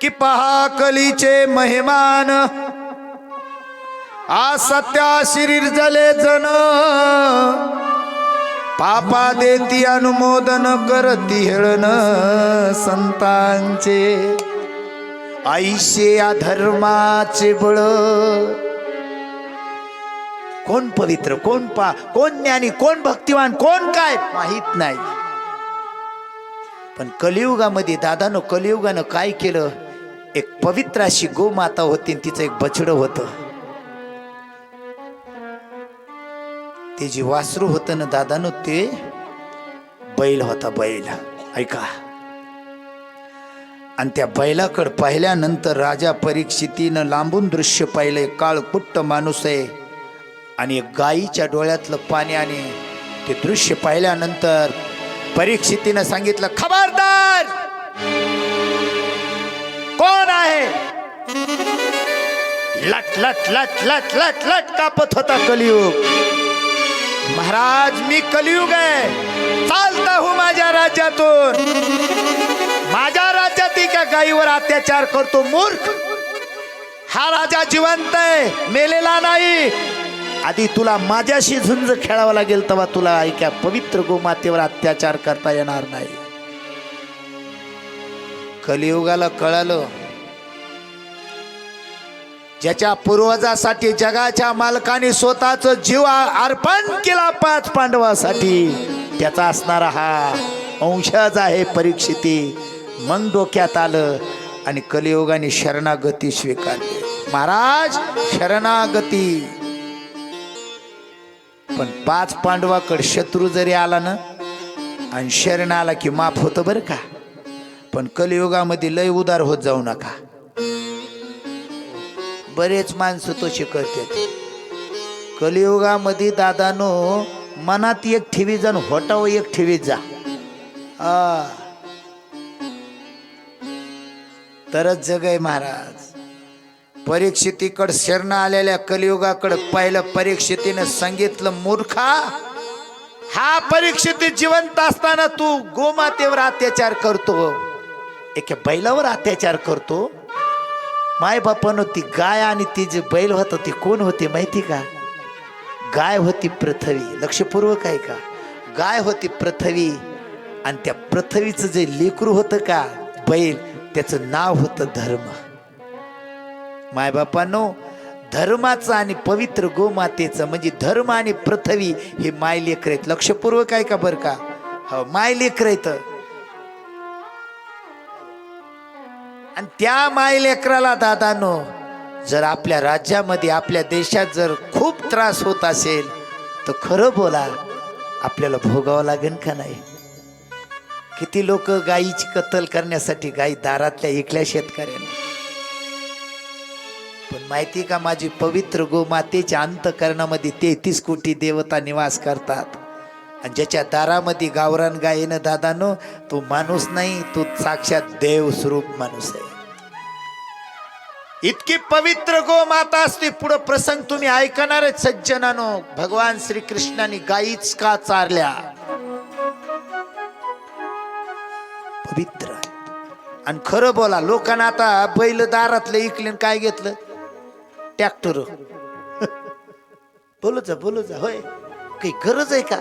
की पहा कलीचे महिमान, आ सत्या शरीर जले जन, पापा देती अनुमोदन करती हेळन संतांचे, आईशे या धर्माचे बळ। कोण पवित्र, कोण ज्ञानी, कोण भक्तिवान, कोण काय माहित नाही, पण कलियुगामध्ये दादानो कलियुगानं काय केलं, एक पवित्र अशी गोमाता होती, तिचं एक बछडं होतं, ते जे वासरू होतं ना दादानो ते बैल होता, बैल। ऐका, आणि त्या बैलाकडे पाहिल्यानंतर राजा परीक्षितीनं लांबून दृश्य पाहिलं, काळकुट्ट माणूस आहे आणि एक गायीच्या डोळ्यातलं पाणी, आणि ते दृश्य पाहिल्यानंतर परीक्षितीनं सांगितलं, खबरदार, कोण आहे? लट लट लट लट लट लट कापत होता कलियुग। महाराज मी कलियुग आहे, चालता हूं माझ्या राज्यातून, माझ्या राज्यात का गायीवर अत्याचार करतो मूर्ख, हा राजा जिवंत आहे, मेलेला नाही। आधी तुला माझ्याशी झुंज खेळावं लागेल, तेव्हा तुला ऐका पवित्र गोमातेवर अत्याचार करता येणार नाही। कलियुगाला कळालं, ज्याच्या पूर्वजासाठी जगाच्या मालकाने स्वतःच जीव अर्पण केला 5 पांडवासाठी, त्याचा असणारा हा अंशज आहे परीक्षिती। मग डोक्यात आलं आणि कलियुगाने शरणागती स्वीकारली। महाराज शरणागती, पण 5 पांडवाकडे शत्रू जरी आला ना आणि शरण आला की माफ होतं बरं का, पण कलियुगामध्ये लय उदार होत जाऊ नका। बरेच माणसं तो शिकवतात कलियुगामध्ये दादानो, मनात एक ठेवी जा, होटाव एक ठेवी जा, तरच जग आहे महाराज। परीक्षितीकडे शरण आलेल्या कलियुगाकडे पाहिलं, परीक्षितीने सांगितलं, मूर्खा, हा परीक्षिती जिवंत असताना तू गोमातेवर अत्याचार करतो, एका बैलावर अत्याचार करतो। माय बापानं ती गाय आणि ती जे बैल होतं ती कोण होती माहिती का? गाय होती पृथ्वी, लक्षपूर्वक आहे का? गाय होती पृथ्वी, आणि त्या पृथ्वीचं जे लेकरू होतं का बैल, त्याचं नाव होतं धर्म। मायबापांनो, धर्माचं आणि पवित्र गोमातेचं म्हणजे धर्म आणि पृथ्वी हे माय लेकर आहेत, लक्षपूर्वक आहे का बरं का? हो, माय लेकर आहेत, आणि त्या माय लेकराला दादानो जर आपल्या राज्यामध्ये आपल्या देशात जर खूप त्रास होत असेल तर खरं बोला, आपल्याला भोगावं लागेल का नाही? किती लोक गायीची कत्तल करण्यासाठी गायी दारातल्या ऐकल्या शेतकऱ्यांना, पण माहिती का माझी पवित्र गोमातेच्या अंतःकरणामध्ये 33 कोटी देवता निवास करतात, आणि ज्याच्या दारामध्ये गावरान गायीनं दादानो तो माणूस नाही, तो साक्षात देव स्वरूप माणूस आहे। इतकी पवित्र गोमाता असते। पुढे प्रसंग तुम्ही ऐकणार आहेत सज्जनानो। भगवान श्री कृष्णाने गायीच का चारल्या? पवित्र। आणि खरं बोला, लोकांना आता बैल दारातलं इकले काय घेतलं? ट्रॅक्टर। बोलू जा होय, काही गरज आहे का?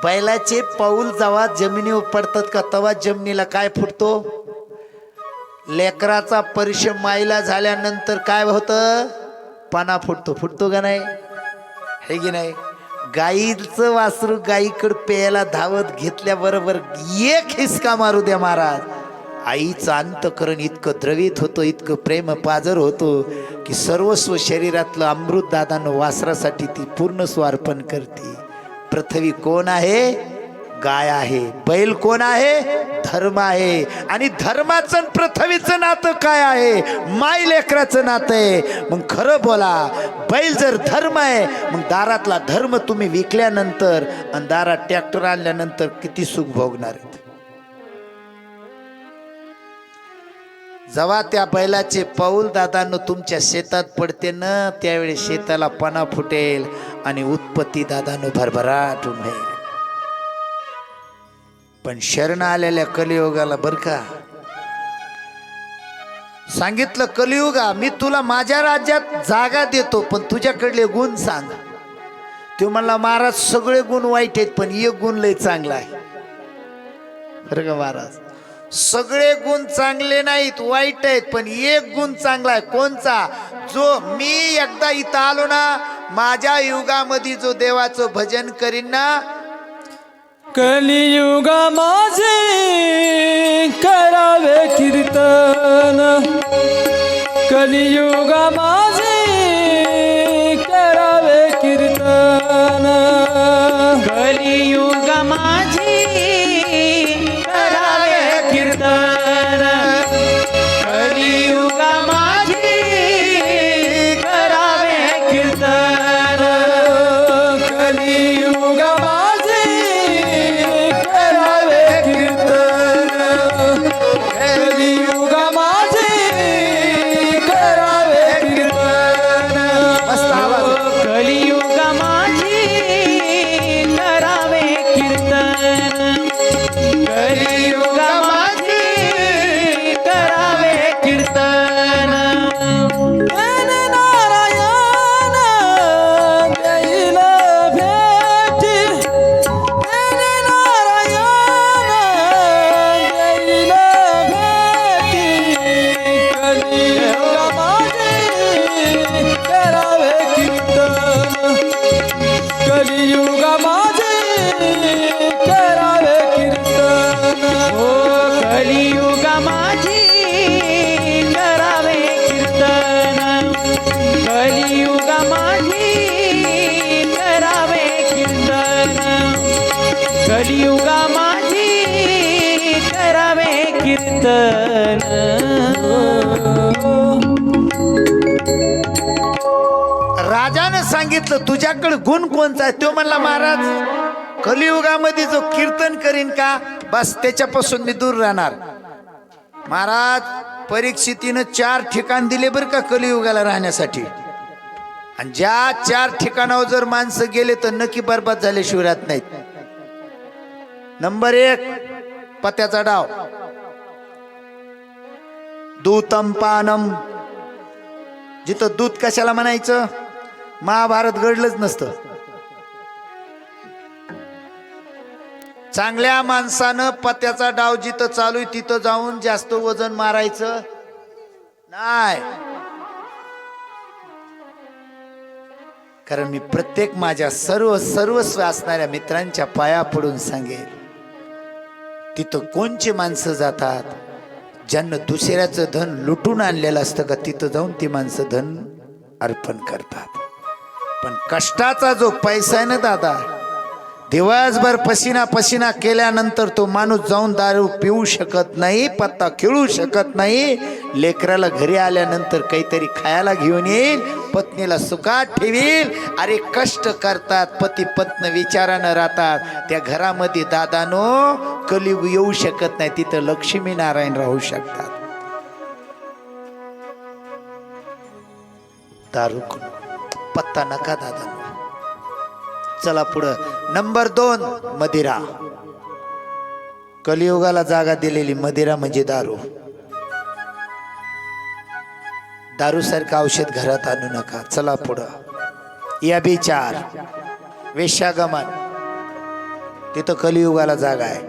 बैलाचे पाऊल जेव्हा जमिनीवर पडतात का तेव्हा जमिनीला काय फुटतो? लेकराचा परिश्रम माईला झाल्यानंतर काय होतं? पाना फुटतो का नाही? हे की नाही? गाईचं वासरू गाईकडे प्यायला धावत घेतल्याबरोबर एक हिसका मारू द्या महाराज, आईचं अंतःकरण इतकं द्रवित होतं, इतकं प्रेम पाजर होतो की सर्वस्व शरीरातलं अमृत दादानं वासरासाठी ती पूर्ण स्वार्पण करते। पृथ्वी कोण आहे? गाय आहे। बैल कोण आहे? धर्म आहे। आणि धर्माचं पृथ्वीचं नातं काय आहे? माय लेकराचं नातं आहे। मग खरं बोला, बैल जर धर्म आहे मग दारातला धर्म तुम्ही विकल्यानंतर आणि दारात ट्रॅक्टर आणल्यानंतर किती सुख भोगणार आहेत? जेव्हा त्या बैलाचे पाऊल दादांनो तुमच्या शेतात पडते ना, त्यावेळी शेताला पाना फुटेल आणि उत्पत्ती दादांनो भरभराट होईल। पण शरण आलेल्या कलियुगाला बर का, सांगितलं कलियुगा मी तुला माझ्या राज्यात जागा देतो पण तुझ्याकडले गुण सांग. तो म्हणला महाराज सगळे गुण वाईट आहेत पण एक गुण लय चांगला आहे. बरं का महाराज, सगळे गुण चांगले नाहीत वाईट आहेत पण एक गुण चांगला आहे. कोणचा? जो मी एकदा इथं आलो ना माझ्या युगामध्ये जो देवाचं भजन करीन ना, कलियुगा माझे करावे कीर्तन, कलियुगा माझे करावे कीर्तन, कलियुगा माझे करावे कीर्तन, कलियुगा माझे करावे कीर्तन, कलियुगा माझे करावे कीर्तन, कलियुगा माझे करावे कीर्तन. मस्त आवाज. कलियुगा माझे करावे कीर्तन, कलियुगा माझे करावे कीर्तन. ज्ञान नारायण देईल भेटी, ज्ञान नारायण देईल भेटी, कलियुगा माझे करावे कीर्तन, कलियुगा माझे करावे कीर्तन. ओ कलियुगा माझे करावे कीर्तन, कलियुगा माझे करावे कीर्तन, कलियुगा माझे करावे कीर्तन. राजानं सांगितलं तुझ्याकडे गुण कोणचा आहे? तो म्हणला महाराज कलियुगामध्ये जो कीर्तन करीन का बस त्याच्यापासून मी दूर राहणार. महाराज परीक्षितीनं 4 ठिकाण दिले बरं का कलियुगाला राहण्यासाठी, आणि ज्या 4 ठिकाणावर जर माणसं गेले तर नक्की बरबाद झाल्याशिवाय राहत नाहीत. नंबर 1 पत्याचा डाव, दूतंपानम. जिथं दूध कशाला म्हणायचं, महाभारत घडलंच नसतं. चांगल्या माणसानं पत्याचा डाव जिथं चालू आहे तिथं जाऊन जास्त वजन मारायचं नाही. कारण मी प्रत्येक माझ्या सर्वस्व असणाऱ्या मित्रांच्या पाया पडून सांगेल, तिथं कोणची माणसं जातात ज्यांना दुसऱ्याचं धन लुटून आणलेलं असतं का तिथं जाऊन ती माणसं धन अर्पण करतात. पण कष्टाचा जो पैसा आहे ना दादा, दिवसभर पसीना पसीना केल्यानंतर तो माणूस जाऊन दारू पिऊ शकत नाही, पत्ता खेळू शकत नाही, लेकराला घरी आल्यानंतर काहीतरी खायला घेऊन येईल, पत्नीला सुखात ठेवील. अरे कष्ट करतात, पती पत्नी विचारानं राहतात. त्या घरामध्ये दादानो कलियुग येऊ शकत नाही, तिथं लक्ष्मी नारायण राहू शकतात. दारू पत्ता नका दादा. चला पुढं. नंबर 2 मदिरा. कलियुगाला जागा दिलेली मदिरा म्हणजे दारू. दारू सारखं औषध घरात आणू नका. चला पुढं. या विचार वेश्यागमन, तिथं कलियुगाला जागा आहे.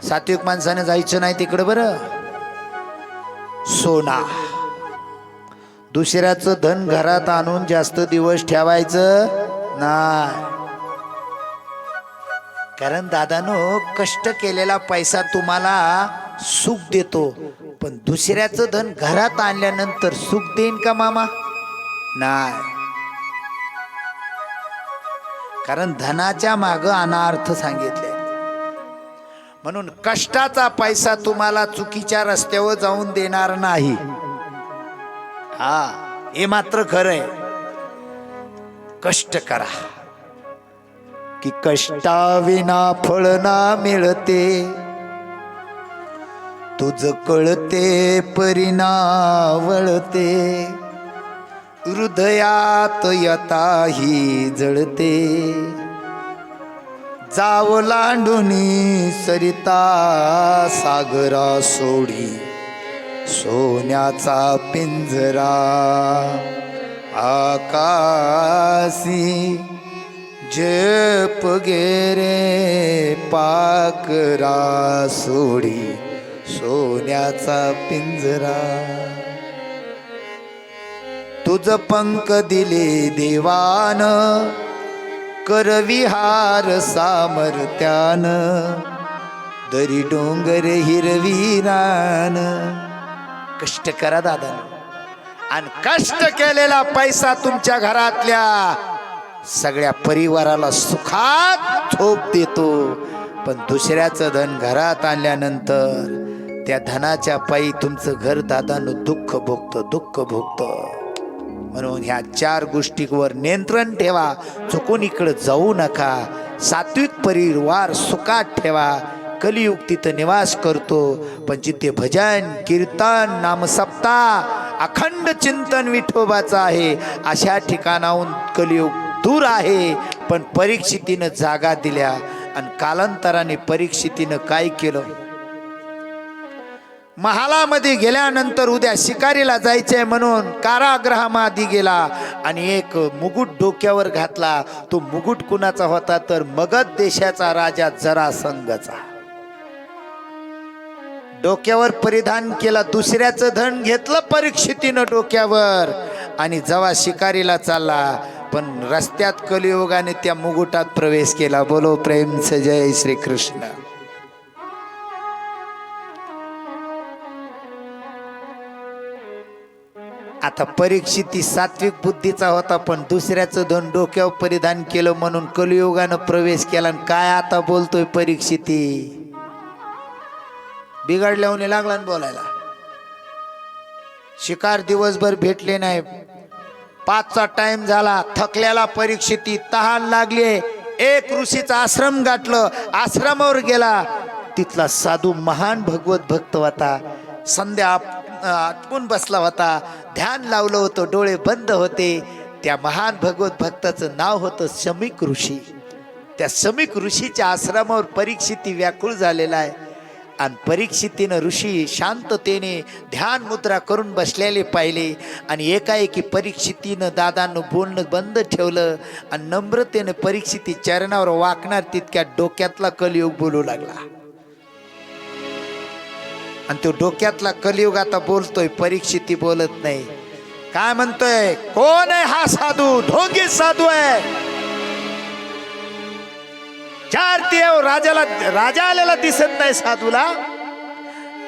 सात्विक माणसाने जायचं नाही तिकडं बरं. सोना, दुसऱ्याचं धन घरात आणून जास्त दिवस ठेवायचं नाही. कारण दादानो कष्ट केलेला पैसा तुम्हाला सुख देतो, पण दुसऱ्याचं धन घरात आणल्यानंतर सुख देईन का मामा? नाही. कारण धनाच्या माग अनार्थ सांगितले. म्हणून कष्टाचा पैसा तुम्हाला चुकीच्या रस्त्यावर जाऊन देणार नाही. हा, हे मात्र खरं आहे. कष्ट करा की कष्टाविना फळ ना मिळते, तुझ कळते परिणा वळते, हृदयात यताही जळते, जाव लांडुनी सरिता सागरा सोडी, सोन्याचा पिंजरा आकाशी जप गेरे पाकरा सोडी सोन्याचा पिंजरा तुझ पंख दिले देवान करविहार सामर्थ्यान दरी डोंगर हिरवीरान कष्ट करा दादा आणि कष्ट केलेला पैसा तुमच्या घरातल्या सगळ्या परिवाराला सुखात झोप देतो पण दुसऱ्याचं धन घरात आणल्यानंतर त्या धनाच्या पायी तुमचं घर दादानं दुःख भोगतं म्हणून ह्या 4 गोष्टींवर नियंत्रण ठेवा चुकून इकडे जाऊ नका सात्विक परिवार सुखात ठेवा कलियुग तिथं निवास करतो पण जिथे भजन कीर्तन नामसप्ताह अखंड चिंतन विठोबाचं आहे अशा ठिकाणाहून कलियुग दूर आहे पण परीक्षितीनं जागा दिल्या आणि कालांतराने परीक्षितीनं काय केलं महालामध्ये गेल्यानंतर उद्या शिकारीला जायचंय म्हणून कारागृहामध्ये गेला आणि एक मुकुट डोक्यावर घातला तो मुकुट कुणाचा होता तर मगध देशाचा राजा जरासंधचा डोक्यावर परिधान केला दुसऱ्याचं धन घेतलं परीक्षितीनं डोक्यावर आणि जेव्हा शिकारीला चालला पण रस्त्यात कलियुगाने त्या मुकुटात प्रवेश केला बोलो प्रेम से जय श्री कृष्ण आता परीक्षिती सात्विक बुद्धीचा होता पण दुसऱ्याचं धन डोक्यावर परिधान केलं म्हणून कलियुगानं प्रवेश केला आणि काय आता बोलतोय परीक्षिती बिघडल्याहून लागला बोलायला शिकार दिवसभर भेटले नाही 5चा टाइम झाला थकल्याला परीक्षिती तहान लागली एक ऋषीचा आश्रम गाठलं आश्रमावर गेला तिथला साधू महान भगवत भक्त होता संध्या आटपून बसला होता ध्यान लावलं होतं डोळे बंद होते त्या महान भगवत भक्ताचं नाव होतं शमीक ऋषी त्या शमीक ऋषीच्या आश्रमावर परीक्षिती व्याकुळ झालेला आहे आणि परीक्षितीनं ऋषी शांततेने ध्यान मुद्रा करून बसलेले पाहिले आणि एकाएकी परीक्षितीनं दादानं बोलणं बंद ठेवलं आणि नम्रतेने परीक्षिती चरणावर वाकणार तितक्या डोक्यातला कलियुग बोलू लागला आणि तो डोक्यातला कलियुग आता बोलतोय परीक्षिती बोलत नाही काय म्हणतोय कोण आहे हा साधू ढोंगी साधू आहे 4 देव राजा आलेला दिसत नाही साधूला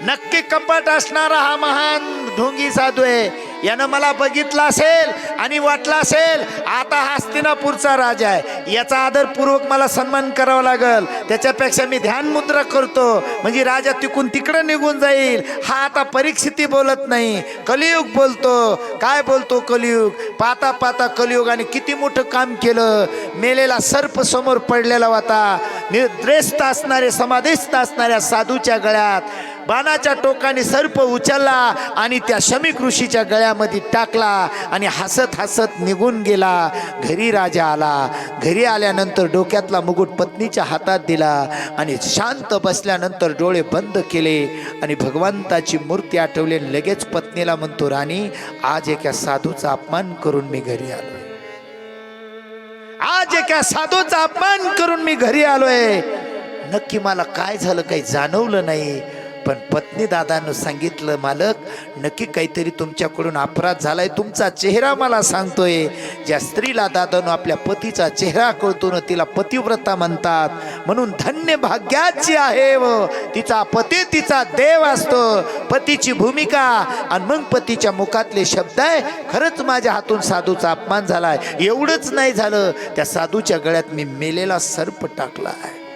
नक्की कपट असणारा हा महान ढोंगी साधू आहे यानं मला बघितलं असेल आणि वाटलं असेल आता हस्तिनापूरचा राजा आहे याचा आदरपूर्वक मला सन्मान करावा लागल त्याच्यापेक्षा मी ध्यान मुद्रा करतो म्हणजे राजा तिकून तिकडे निघून जाईल हा आता परीक्षिती बोलत नाही कलियुग बोलतो काय बोलतो कलियुग पाता पाता कलियुगाने किती मोठं काम केलं मेलेला सर्प समोर पडलेला होता निद्रेस्त असणारे समाधीस्थ असणाऱ्या साधूच्या गळ्यात बाणाच्या टोकाने सर्प उचलला आणि त्या शमीक ऋषीच्या गळ्यामध्ये टाकला आणि हसत हसत निघून गेला घरी राजा आला घरी आल्यानंतर डोक्यातला मुकुट पत्नीच्या हातात दिला आणि शांत बसल्यानंतर डोळे बंद केले आणि भगवंताची मूर्ती आठवली लगेच पत्नीला म्हणतो राणी आज एका साधूचा अपमान करून मी घरी आलोय आज एका साधूचा अपमान करून मी घरी आलोय नक्की मला काय झालं काही जाणवलं नाही पण पत्नी दादानं सांगितलं मालक नक्की काहीतरी तुमच्याकडून अपराध झालाय तुमचा चेहरा मला सांगतोय ज्या स्त्रीला दादानं आपल्या पतीचा चेहरा कळतो ना तिला पतिव्रता म्हणतात म्हणून धन्य भाग्याची आहे व तिचा पती तिचा देव असतो पतीची भूमिका आणि मग पतीच्या मुखातले शब्द आहे खरंच माझ्या हातून साधूचा अपमान झालाय एवढंच नाही झालं त्या साधूच्या गळ्यात मी मेलेला सर्प टाकला आहे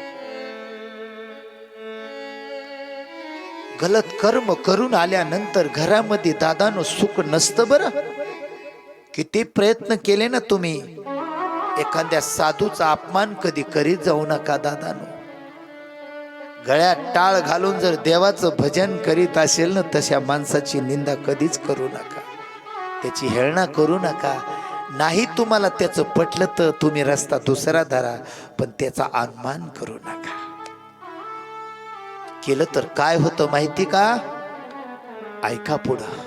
गलत कर्म करून आल्यानंतर घरामध्ये दादानं सुख नसतं बरं किती प्रयत्न केले ना तुम्ही एखाद्या साधूचा अपमान कधी करीत जाऊ नका दादानो गळ्यात टाळ घालून जर देवाचं भजन करीत असेल ना तशा माणसाची निंदा कधीच करू नका त्याची हेळना करू नका नाही तुम्हाला त्याचं पटलं तर तुम्ही रस्ता दुसरा धरा पण त्याचा अपमान करू नका केलं तर काय होतं माहिती का ऐका पुढं.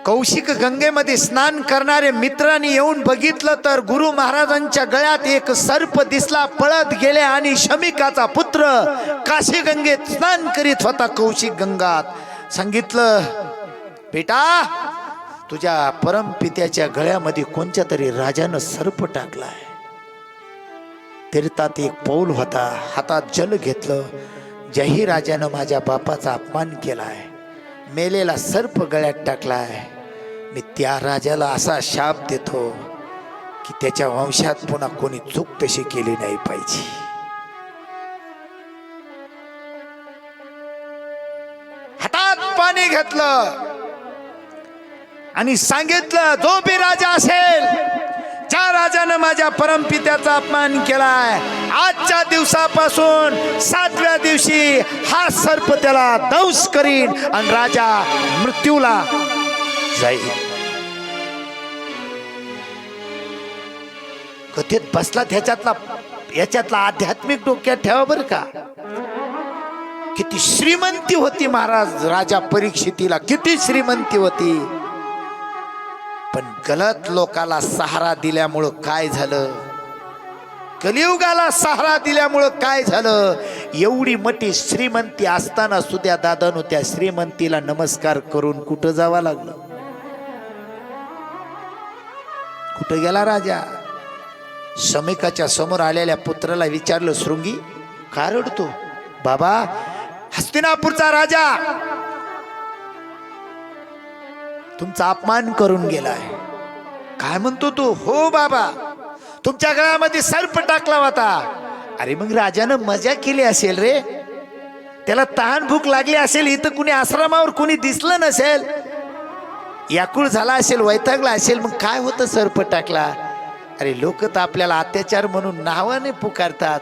कौशिक गंगेमध्ये स्नान करणारे मित्रांनी येऊन बघितलं तर गुरु महाराजांच्या गळ्यात एक सर्प दिसला. पळत गेले आणि शमिकाचा पुत्र काशी गंगेत स्नान करीत होता. कौशिक गंगात सांगितलं, बेटा तुझ्या परमपित्याच्या गळ्यामध्ये कोणत्या तरी राजानं सर्प टाकलाय. तीर्थात एक पौल होता, हातात जल घेतलं. ज्याही राजानं माझ्या बापाचा अपमान केलाय, मेलेला सर्प गळ्यात टाकलाय, मी त्या राजाला असा शाप देतो की त्याच्या वंशात पुन्हा कोणी चूक तशी केली नाही पाहिजे. हातात पाणी घेतलं आणि सांगितलं, जो बी राजा असेल, ज्या राजानं माझ्या परमपित्याचा अपमान केलाय, आजच्या दिवसापासून 7व्या दिवशी हा सर्प त्याला दंश करीन आणि राजा मृत्यूला जाईल. कथेत बसला याच्यातला आध्यात्मिक डोक्यात ठेवा बरं का. किती श्रीमंती होती महाराज राजा परीक्षितीला, किती श्रीमंती होती. पण गलत लोकाला सहारा दिल्यामुळं काय झालं, कलियुगाला सहारा दिल्यामुळं काय झालं. एवढी मोठी श्रीमंती असताना सुद्धा दादानो त्या श्रीमंतीला नमस्कार करून कुठं जावं लागलं. कुठं गेला राजा. शमिकाच्या समोर आलेल्या पुत्राला विचारलं, शृंगी का रडतो. बाबा हस्तिनापूरचा राजा तुमचा अपमान करून गेलाय. काय म्हणतो तू. हो बाबा, तुमच्या गळ्यामध्ये सर्प टाकला होता. अरे मग राजानं मजा केली असेल रे, त्याला तहान भूक लागली असेल, इथं कुणी आश्रमावर कुणी दिसलं नसेल, याकुळ झाला असेल, वैतागला असेल, मग काय होतं सर्प टाकला. अरे लोक तर आपल्याला अत्याचार म्हणून नावाने पुकारतात.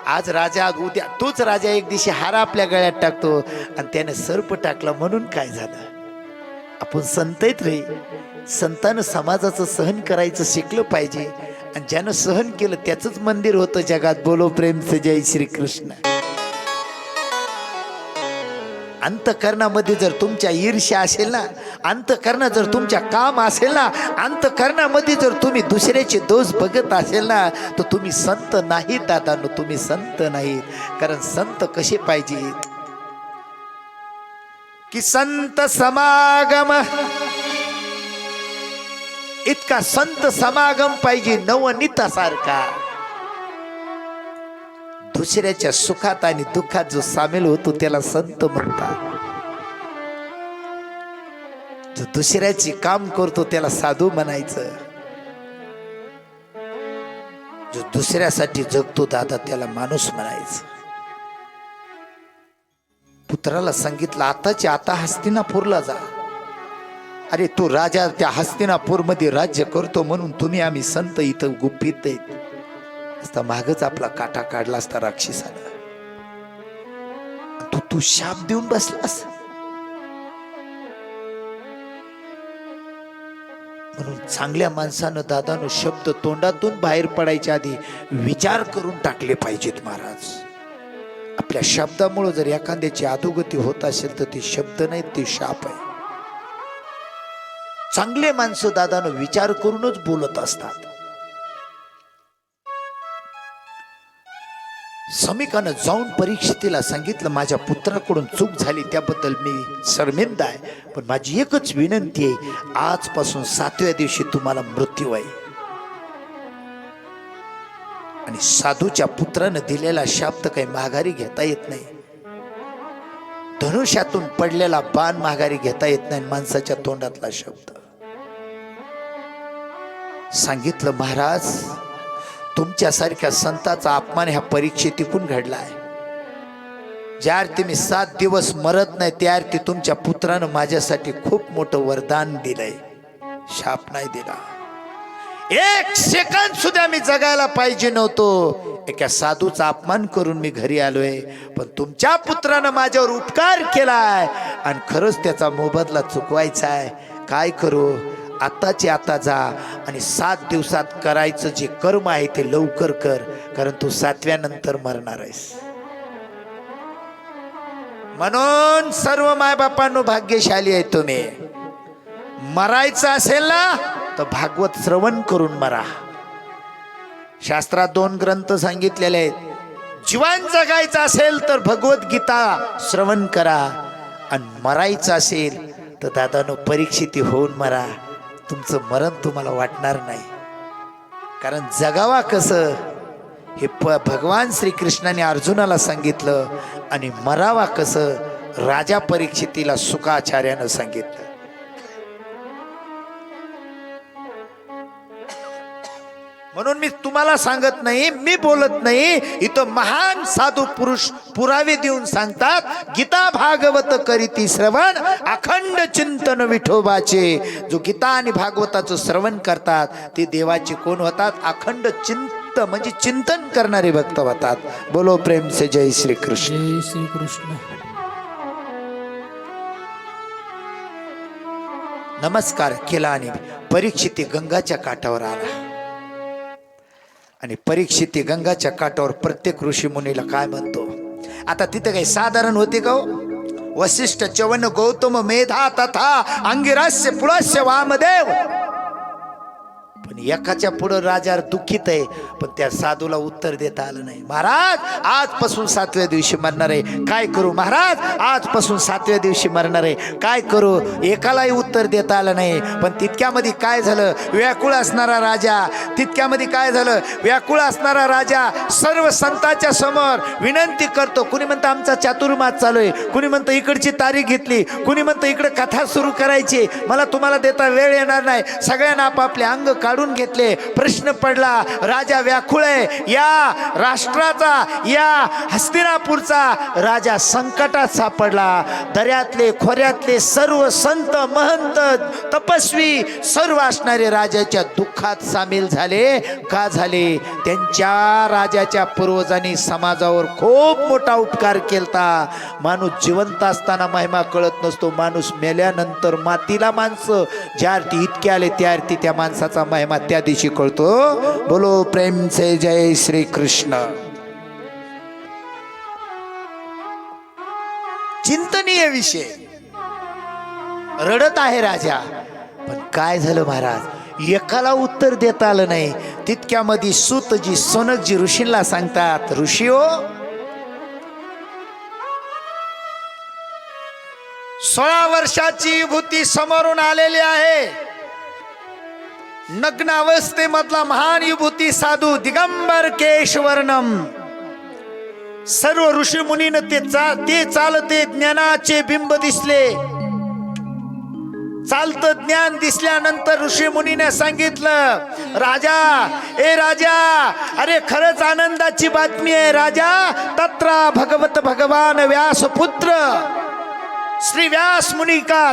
आज राजा, उद्या तोच राजा एक दिवशी हारा आपल्या गळ्यात टाकतो आणि त्याने सर्प टाकला म्हणून काय झालं. आपण संत आहेत रे, संतानं समाजाचं सहन करायचं शिकलं पाहिजे. आणि ज्यानं सहन केलं त्याचंच मंदिर होतं जगात. बोलो प्रेम से जय श्री कृष्ण. अंतकरणामध्ये जर तुमच्या ईर्ष्या असेल ना, अंतकरणात जर तुमच्या काम असेल ना, अंतकरणामध्ये जर तुम्ही दुसऱ्याचे दोष बघत असेल ना, तर तुम्ही संत नाही दादानो, तुम्ही संत नाही. कारण संत कसे पाहिजे की संत समागम, इतका संत समागम पाहिजे नवनीतासारखा. दुसऱ्याच्या सुखात आणि दुःखात जो सामील होतो त्याला संत म्हणतात. जो दुसऱ्याची काम करतो त्याला साधू म्हणायचं. जो दुसऱ्यासाठी जगतो दादा त्याला माणूस म्हणायचं. पुत्राला सांगितलं, आताच्या आता हस्तिनापूरला जा. अरे तो राजा त्या हस्तिनापूर मध्ये राज्य करतो म्हणून तुम्ही आम्ही संत इथं गुपित आहेत. असता मागच आपला काटा काढला असता राक्षसाला. तू शाप देऊन बसलास. म्हणून चांगल्या माणसानं दादानं शब्द तोंडातून बाहेर पडायच्या आधी विचार करून टाकले पाहिजेत महाराज. आपल्या शब्दामुळे जर एखाद्याची अधोगती होत असेल तर ती शब्द नाही, ते शाप आहे. चांगले माणसं दादानं विचार करूनच बोलत असतात. शमिकानं जाऊन परीक्षितीला सांगितलं, माझ्या पुत्राकडून चूक झाली त्याबद्दल मी शर्मिंदा आहे, पण माझी एकच विनंती आहे, आजपासून 7व्या दिवशी तुम्हाला मृत्यू आहे. आणि साधूच्या पुत्रानं दिलेला शब्द काही माघारी घेता येत नाही. धनुष्यातून पडलेला बाण माघारी घेता येत नाही. माणसाच्या तोंडातला शब्द सांगितलं, महाराज तुमच्यासारख्या संताचा अपमान ह्या परीक्षेतून घडलाय. ज्या अर्थी मी 7 दिवस मरत नाही त्या अर्थी तुमच्या पुत्रानं माझ्यासाठी खूप मोठं वरदान दिलंय, शाप नाही दिला. 1 सेकंद सुद्धा मी जगायला पाहिजे नव्हतो. एका साधूचा अपमान करून मी घरी आलोय, पण तुमच्या पुत्रानं माझ्यावर उपकार केलाय आणि खरंच त्याचा मोबदला चुकवायचा आहे. काय करू, आताची आता जा आणि 7 दिवसात करायचं जे कर्म आहे ते लवकर कर, कारण तू 7व्या नंतर मरणार आहेस. म्हणून सर्व मायबापांनो भाग्यशाली आहे तुम्ही. मरायचं असेल ना तर भागवत श्रवण करून मरा. शास्त्रात 2 ग्रंथ सांगितलेले आहेत. जीवन जगायचं असेल तर भगवद्गीता श्रवण करा, आणि मरायचं असेल तर दादानो परीक्षित होऊन मरा. तुमचं मरण तुम्हाला वाटणार नाही. कारण जगावा कसं हे भगवान श्रीकृष्णाने अर्जुनाला सांगितलं, आणि मरावा कसं राजा परीक्षितीला सुकाचार्यानं सांगितलं. म्हणून मी तुम्हाला सांगत नाही, मी बोलत नाही, इथं महान साधू पुरुष पुरावे देऊन सांगतात. गीता भागवत करीती श्रवण अखंड चिंतन विठोबाचे. जो गीता आणि भागवताचं श्रवण करतात ते देवाचे कोण होतात? अखंड म्हणजे चिंतन करणारे भक्त होतात. बोलो प्रेम से जय श्री कृष्ण. जय श्री कृष्ण. नमस्कार केला आणि परीक्षिती गंगाच्या काठावर आला. आणि परीक्षिती गंगाच्या काठावर प्रत्येक ऋषी मुनीला काय म्हणतो? आता तिथे काही साधारण होते का? वसिष्ठ च्यवन गौतम मेधा तथा अंगिरास्य पुलस्य वामदेव. पण एकाच्या पुढे राजा दुःखित आहे, पण त्या साधूला उत्तर देता आलं नाही. महाराज आजपासून 7व्या दिवशी मरणार आहे, काय करू? महाराज आजपासून 7व्या दिवशी मरणार आहे, काय करू? एकालाही उत्तर देता आलं नाही. पण तितक्यामध्ये काय झालं? व्याकुळ असणारा राजा, तितक्यामध्ये काय झालं? व्याकुळ असणारा राजा सर्व संतांच्या समोर विनंती करतो. कुणी म्हणतं आमचा चातुर्मास चालू आहे, कुणी म्हणतं इकडची तारीख घेतली, कुणी म्हणतं इकडे कथा सुरू करायची, मला तुम्हाला देता वेळ येणार नाही. सगळ्यांना आपापले अंग काढून घेतले. प्रश्न पडला, राजा व्याकुळ आहे. या राष्ट्राचा, या हस्तिनापूरचा राजा संकटात सापडला. दर्यातले खोऱ्यातले सर्व संत महंत तपस्वी सर्व असणारे राजाच्या दुःखात सामील झाले. का झाले? त्यांच्या राजाच्या पूर्वजांनी समाजावर खूप मोठा उपकार केलता. माणूस जिवंत असताना महिमा कळत नसतो, माणूस मेल्यानंतर मातीला माणसं ज्या अर्थी इतके आले त्या अर्थी त्या माणसाचा महिमा त्या दिवशी कळतो. बोलो प्रेम से जय श्री कृष्ण. चिंतनीय विषय. रडत आहे राजा, पण काय झालं महाराज? एकाला उत्तर देता आलं नाही. तितक्यामध्ये सूतजी सोनकजी ऋषींना सांगतात, ऋषी हो, 16 वर्षाची युवती समोरून आलेली आहे. नग्न अवस्थेमधला महान युवती साधू दिगंबर केशवर्णम. सर्व ऋषी मुनीने ते चालते ज्ञानाचे बिंब दिसले. चालत ज्ञान दिसल्यानंतर ऋषी मुनीने सांगितलं, राजा, ए राजा, अरे खरंच आनंदाची बातमी आहे राजा. तत्रा भगवत भगवान व्यासपुत्र श्री व्यास मुनी का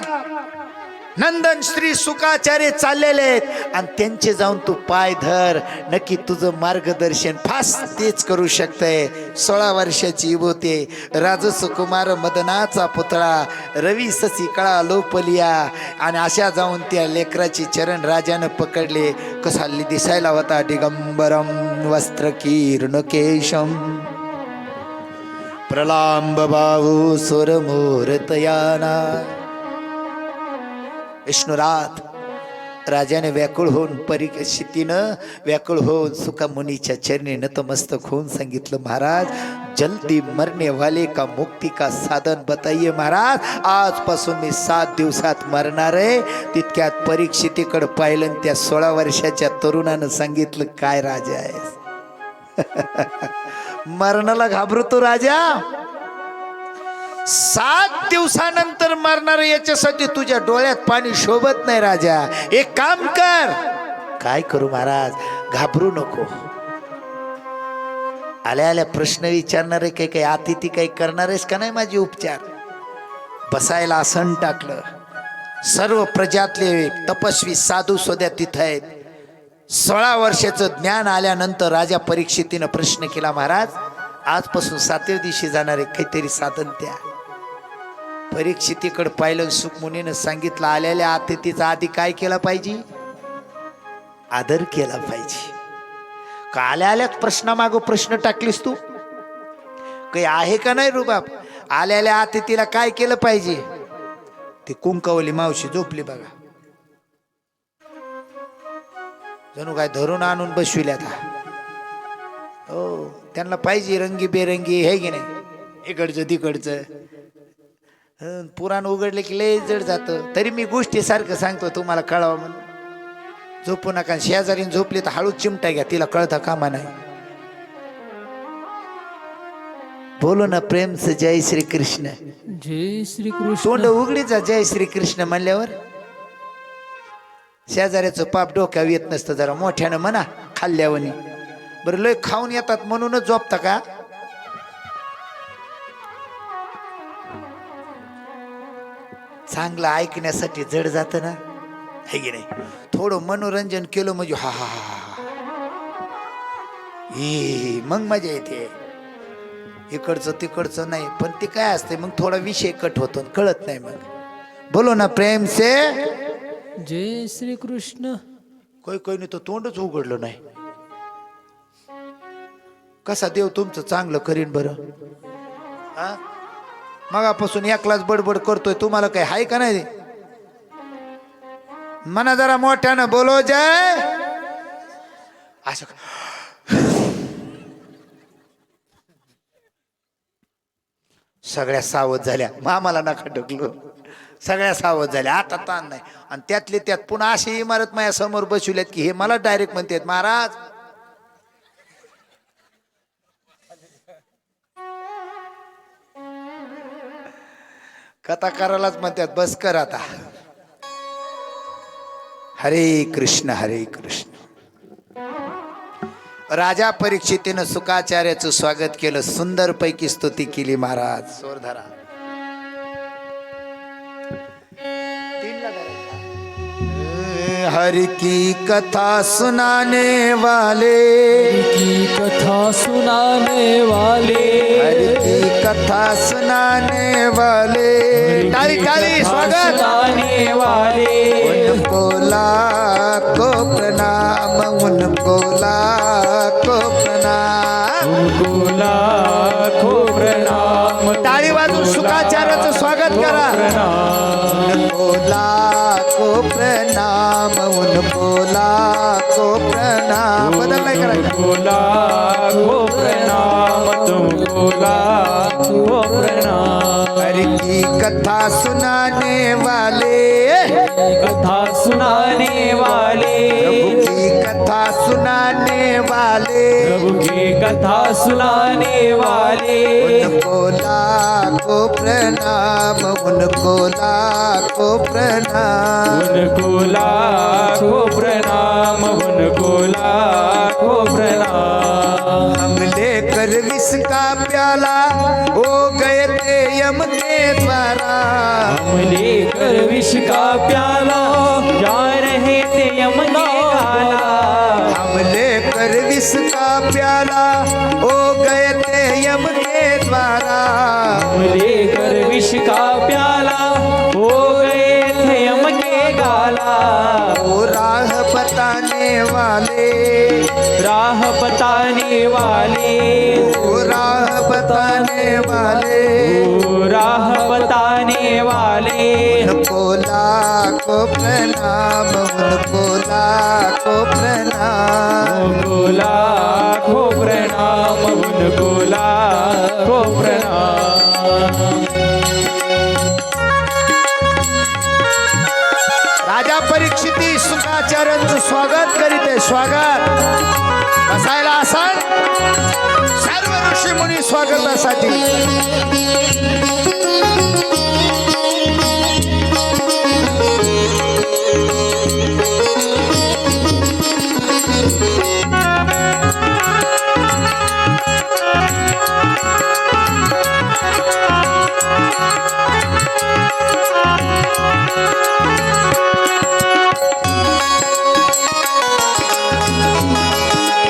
नंदन श्री सुकाचार्य चाललेले आहेत, आणि त्यांचे जाऊन तू पाय धर. नक्की तुझं मार्गदर्शन फास तेच करू शकतंय. 16 वर्षाची युवती, राजसुकुमार मदनाचा पुतळा, रवी ससी कळा लोपलिया. आणि अशा जाऊन त्या लेकराची चरण राजानं पकडले. कसा दिसायला होता? दिगंबरम वस्त्रकीर्ण केशम प्रलांब बाहू सुरमूर्तयाना. विष्णुरात राजाने व्याकुळ होऊन, परीक्षितीनं व्याकुळ होऊन सुका मुनीच्या चरणी नतमस्तक होऊन सांगितलं, महाराज जल्दी मरने वाले का मुक्ति का साधन बताइए महाराज. आजपासून मी 7 दिवसात मरणार आहे. तितक्यात परीक्षितीकडे पाहिलं, त्या 16 वर्षाच्या तरुणानं सांगितलं, काय राजा आहेस? मरणाला घाबरतो राजा? 7 दिवसानंतर मरणार याच्यासाठी तुझ्या डोळ्यात पाणी शोभत नाही राजा. एक काम कर. काय करू महाराज? घाबरू नको. आल्या आल्या प्रश्न विचारणारे काही अतिथी काही करणारेस का नाही माझे उपचार? बसायला आसन टाकलं. सर्व प्रजातले तपस्वी साधू सध्या तिथं आहेत. 16 वर्षाचं ज्ञान आल्यानंतर राजा परीक्षितीनं प्रश्न केला, महाराज आजपासून 7व्या दिवशी जाणारे काहीतरी साधन द्या. परीक्षितीकडे पाहिलं, सुखमुनीनं सांगितलं, आलेल्या अतिथीचा आधी काय केला पाहिजे? आदर केला पाहिजे. का आल्या आल्याच प्रश्नामागं प्रश्न टाकलीस तू? काही आहे का नाही रुबाब? आलेल्या अतिथीला काय केलं पाहिजे? ती कुंकवली मावशी झोपली बघा, जणू काय धरून आणून बसविल्यात. हो, त्यांना पाहिजे रंगी बेरंगी, हे की नाही, इकडचं तिकडचं. पुराण उघडले की लय जड जातं. तरी मी गोष्टी सारखं सांगतो तुम्हाला कळावं म्हणून. झोपू नका. शेजारीन झोपली तर हळूच चिमटा घ्या, तिला कळता कामा नाही. बोलो ना प्रेम से जय श्री कृष्ण. जय श्री कृष्ण. तोंड उघडीचा जय श्री कृष्ण म्हणल्यावर शेजाऱ्याचं पाप डोक्यावर येत नसतं. जरा मोठ्यानं म्हणा खाल्ल्यावनी. बरं लय खाऊन येतात म्हणूनच झोपता का? चांगलं ऐकण्यासाठी जड जातं ना, हे की नाही. थोडं मनोरंजन केलं म्हणजे हा हा हा मग मजा येते. इकडचं तिकडचं नाही, पण ते काय असते मग थोडा विषय कट होतो, कळत नाही. मग बोलो ना प्रेम से जय श्री कृष्ण. कोणी तो तोंडच उघडलं नाही. कसा देव तुमचं चांगलं करीन बरं. हा, मगापासून एकलाच बडबड करतोय, तुम्हाला काय हाय का नाही? मना जरा मोठ्यानं बोलो जय. असं सगळ्या सावध झाल्या. मामाला नका ढकलो. सगळ्या सावध झाल्या. आता ताण नाही. आणि त्यातले त्यात पुन्हा अशी इमारत माझ्या समोर बसवल्यात की हे मला डायरेक्ट म्हणतात, महाराज कथा करायलाच म्हणतात, बस कर आता. हरे कृष्ण हरे कृष्ण. राजा परीक्षितीनं सुखाचार्याचं स्वागत केलं, सुंदर पैकी स्तुती केली. महाराज सोरधरा हर की कथा सुनाने वाले, की कथा सुनाने वाले, हर की कथा सुनाने वाले. ताली ताली स्वागत. सुनाने वाले, उनको लाखो प्रणाम, उनको लाखो प्रणाम. उनको लाखो प्रणाम. टाळी वाजून सुखाचार्याचं स्वागत करा. उनको लाखो प्रणाम, उनको लाखो प्रणाम. बदल नाही करायचा. तुमको लाखो प्रणाम, तुमको लाखो प्रणाम. हरि की कथा सुनाने वाले, कथा सुनाने वाले, प्रभु की कथा सुनाने वाले, प्रभु की कथा सुनाने वाले. उनको लाखो प्रणाम, उनको लाखो प्रणाम. उनको लाखो प्रणाम, उनको लाखो प्रणाम. हम लेकर विष का प्याला हो गए थे यम के द्वारा. हम लेकर विष का प्याला जा रहे थे यम के गाला. हम लेकर विष का प्याला हो गए थे यम के द्वारा. हम लेकर विष का प्याला हो गए थे यम के गाला. वो राह बताने वाले, राह बताने वाले, वो राह बताने वाले, ओ राह बताने वाले. उनको लाखो प्रणाम, उनको लाखो प्रणाम. उनको लाखो प्रणाम, उनको लाखो प्रणाम. राजा परीक्षिती सुखाचार्यांचं स्वागत करीत आहे. स्वागत. बसायला आसन. सर्व ऋषी मुनी स्वागतासाठी.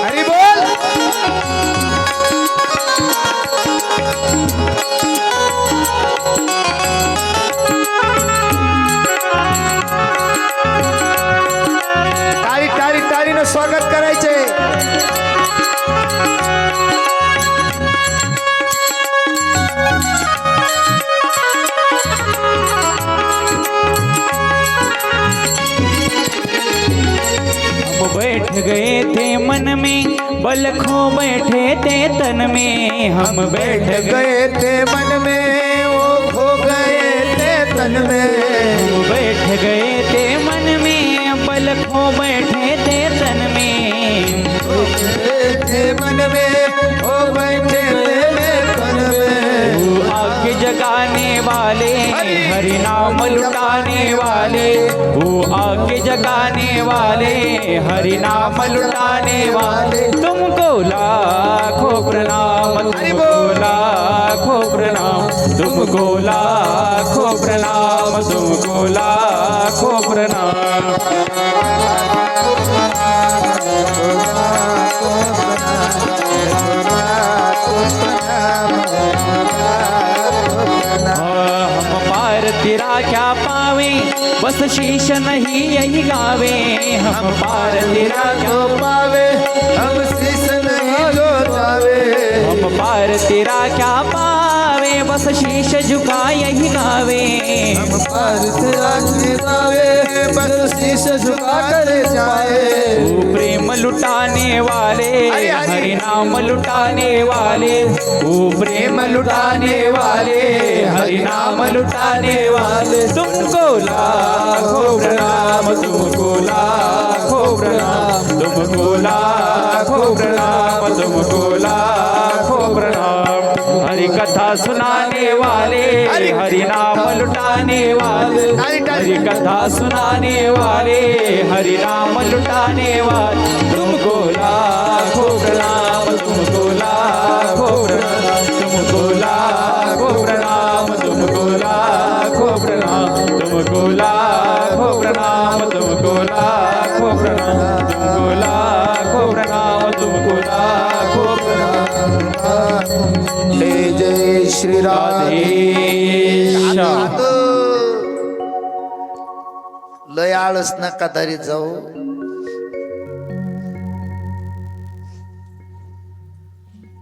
हरी बोल. पलकों बैठे थे तन में हम बैठ गए गए थे मन में, वो खो गए थे तन में। बैठ गए थे मन में, पलकों बैठे थे तन में। गए थे मन में, वो बैठे थे तन में। वो आग जगाने वाले, हरि नाम लुटाने वाले, वो आग जगाने वाले, हरि नाम लुटाने वाले। तुमको लाखों प्रणाम, तुमको लाखों प्रणाम, तुमको लाखों प्रणाम, तुमको लाखों प्रणाम। हम पार तेरा क्या पावे, बस शीश नहीं यही गावे। हम पार तेरा क्या पावे, हम शीश नहीं जो जावे। हम पार तेरा क्या पावे, बस शीश झुका यही गावे। हम पार तेरा नहीं पावे, बस शीश झुका कर जाए। वो प्रेम लुटाने वाले, हरि नाम लुटाने वाले, वो प्रेम लुटाने वाले, हरि नाम लुटाने वाले। तुमको लाखों प्रणाम, तुमको लाखों प्रणाम, तुमको लाखों प्रणाम, तुमको लाखों प्रणाम। हरि कथा सुनाने वाले, हरि नाम लुटाने वाले, हरि कथा सुनाने वाले, हरि नाम लुटाने वाले। तुमको लाखों प्रणाम, तुमको लाखों प्रणाम, तुमको लाखों प्रणाम, तुमको लाखों प्रणाम, तुमको लाखों प्रणाम, तुमको लाखों प्रणाम, तुमको लाखों प्रणाम, तुमको लाखों प्रणाम। जय जय श्री राधे। राधे। लय आळस नका तरी जाऊ।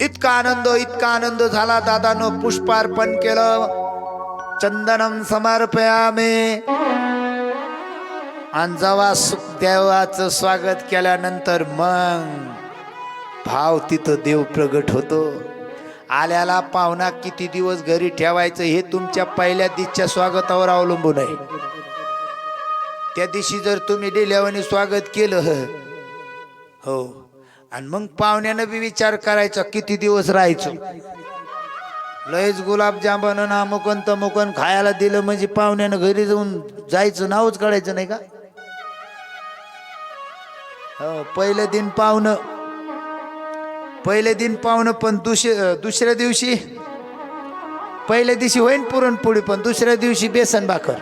इतका आनंद झाला दादानं पुष्पार्पण केलं, चंदनम समर्पयामे। आणि जेव्हा सुखदेवाचं स्वागत केल्यानंतर मग भाव तिथं देव प्रगट होतो। आल्याला पाहुणा किती दिवस घरी ठेवायचं हे तुमच्या पहिल्या दिवशीच्या स्वागतावर अवलंबून आहे। त्या दिवशी जर तुम्ही डिल्यावानी स्वागत केलं हो, आणि मग पाहुण्यानं बी विचार करायचा किती दिवस राहायचं। लयच गुलाबजामुन अमुकन तमुकन खायला दिलं म्हणजे पाहुण्यानं घरी जाऊन जायचं नावच काढायचं नाही का? हो, पहिलं दिन पाहुणं पण दुसऱ्या दिवशी, पहिल्या दिवशी होईन पुरणपोळी पण दुसऱ्या दिवशी बेसन भाकर।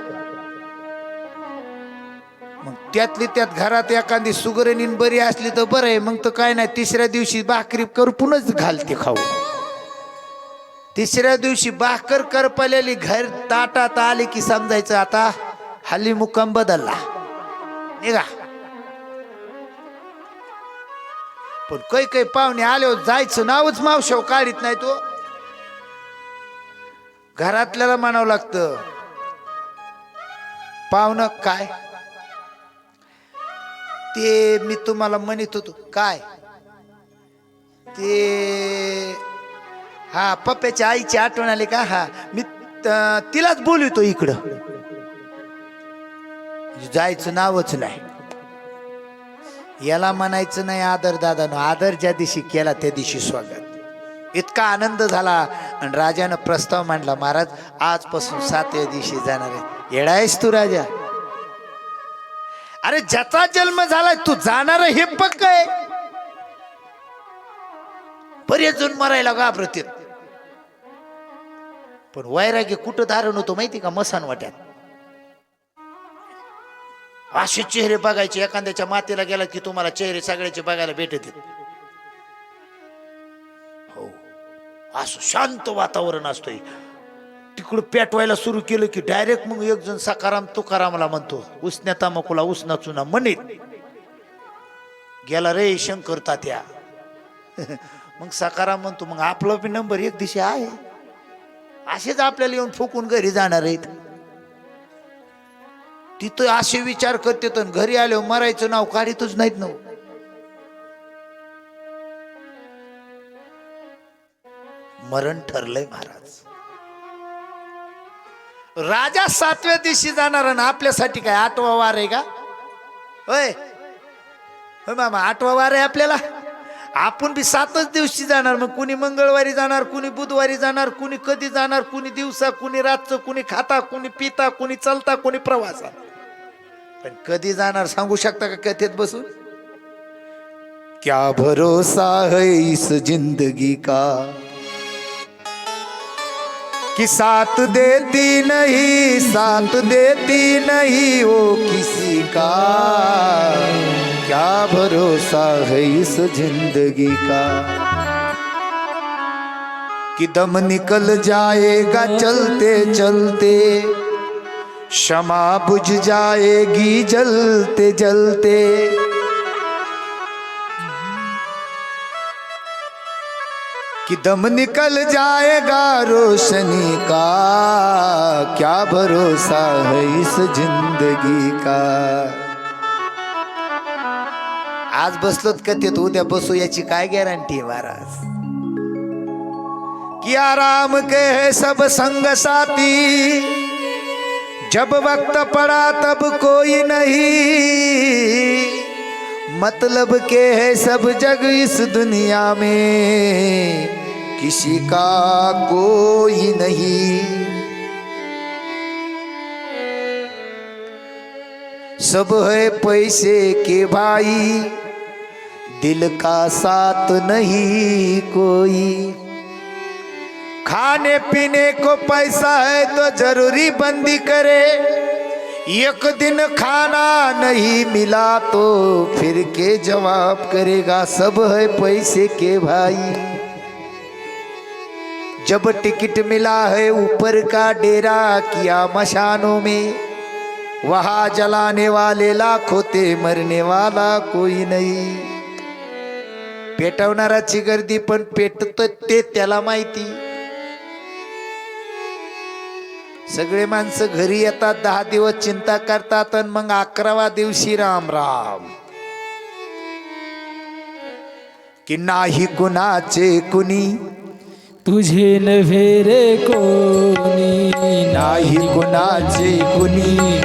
मग त्यातली त्यात घरात एखादी सुगरणीन बरी असली तर बरं आहे, मग तर काय नाही, तिसऱ्या दिवशी भाकरी करू पुन्हाच घालते खाऊ। तिसऱ्या दिवशी भाकर करपलेली घर ताटात आली की समजायचं आता हल्ली मुक्काम बदलला निघा। पण काही पाहुणे आले जायचं नावच मावशव काढीत नाही तो। घरातल्याला म्हणावं लागतं पाहुणं काय ते मी तुम्हाला म्हणत होतो काय ते, हा पप्प्याच्या आईची आठवण आली का? हा मी तिलाच बोलवतो इकडं। जायचं नावच नाही, याला म्हणायचं नाही आदर दादानं। आदर ज्या दिवशी केला त्या दिवशी स्वागत। इतका आनंद झाला आणि राजानं प्रस्ताव मांडला, महाराज आजपासून 7व्या दिवशी जाणार आहे। येडा आहेस तू राजा? अरे ज्याचा जन्म झालाय तू जाणार हे पक्क आहे। बरेच जण मरायला घाबरतात, पण वैराग्य कुठं धारण होतो माहिती का? मसान वाट्यात। असे चेहरे बघायचे, एखाद्याच्या मातेला गेला की तुम्हाला चेहरे सगळ्याचे बघायला भेटत। हो, असं शांत वातावरण असतंय। तिकडं पेटवायला सुरू केलं की डायरेक्ट मग एक जण सकाराम तुकारामला म्हणतो, उसन्या तांबाखूला उसना चुना म्हणेत गेला रे शंकर तात्या। मग सकाराम म्हणतो मग आपला बी नंबर एक दिशा आहे। असेच आपल्याला येऊन फुकून घरी जाणार आहेत। तिथं असे विचार करते तर घरी आल्यावर मरायचं नाव काढीतच नाहीत ना। मरण ठरलंय महाराज. राजा 7व्या दिवशी जाणार आणि आपल्यासाठी काय 8वा वार आहे का? होय होय मामा, 8वा वार आहे आपल्याला. आपण बी 7च दिवशी जाणार. मग कुणी मंगळवारी जाणार, कुणी बुधवारी जाणार, कुणी कधी जाणार, कुणी दिवसा, कुणी रातचं, कुणी खाता, कुणी पिता, कुणी चलता, कुणी प्रवासा. पण कधी जाणार सांगू शकता का कथेत बसून? क्या भरोसा है इस जिंदगी का कि साथ देती नहीं वो किसी का. क्या भरोसा है इस जिंदगी का कि दम निकल जाएगा चलते चलते, क्षमा बुझ जाएगी जलते जलते. कि दम निकल जाएगा रोशनी का, क्या भरोसा है इस जिंदगी का. आज बसलोत कथेत, उद्या बसू याची काय गॅरंटी आहे महाराज. कि आराम के है सब संग साथी, जब वक्त पड़ा तब कोई नहीं. मतलब के है सब जग इस दुनिया में, किसी का कोई नहीं. सब है पैसे के भाई, दिल का साथ नहीं कोई. खाने पीने को पैसा है तो जरूरी बंदी करे, एक दिन खाना नहीं मिला तो फिर के जवाब करेगा. सब है पैसे के भाई. जब टिकट मिला है ऊपर का डेरा किया मशानों में, वहां जलाने वाले लाखों थे, मरने वाला कोई नहीं. पेटवणाराची गर्दी पण पेटत ते त्याला माहिती. सगळे माणसं घरी येतात, 10 दिवस चिंता करतात आणि मग 11व्या दिवशी राम राम. कि नाही कुणाचे कुणी, तुझे नव्हे रे कोणी. नाही कुणाचे कुणी,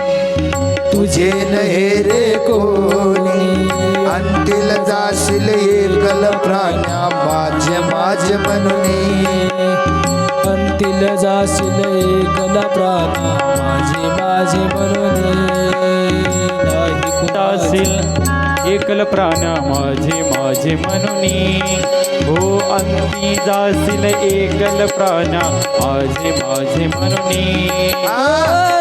तुझे नहे रे कोणी. अंतिल जाशील एकल प्राण्या माझे माझे म्हणून. अंतिल जाशील एकला प्राणा माझे माझे म्हणून. नाही जाशील एकल प्राण माझे माझे म्हणून. हो अंती जाशील एकल प्राण माझे माझे म्हणून.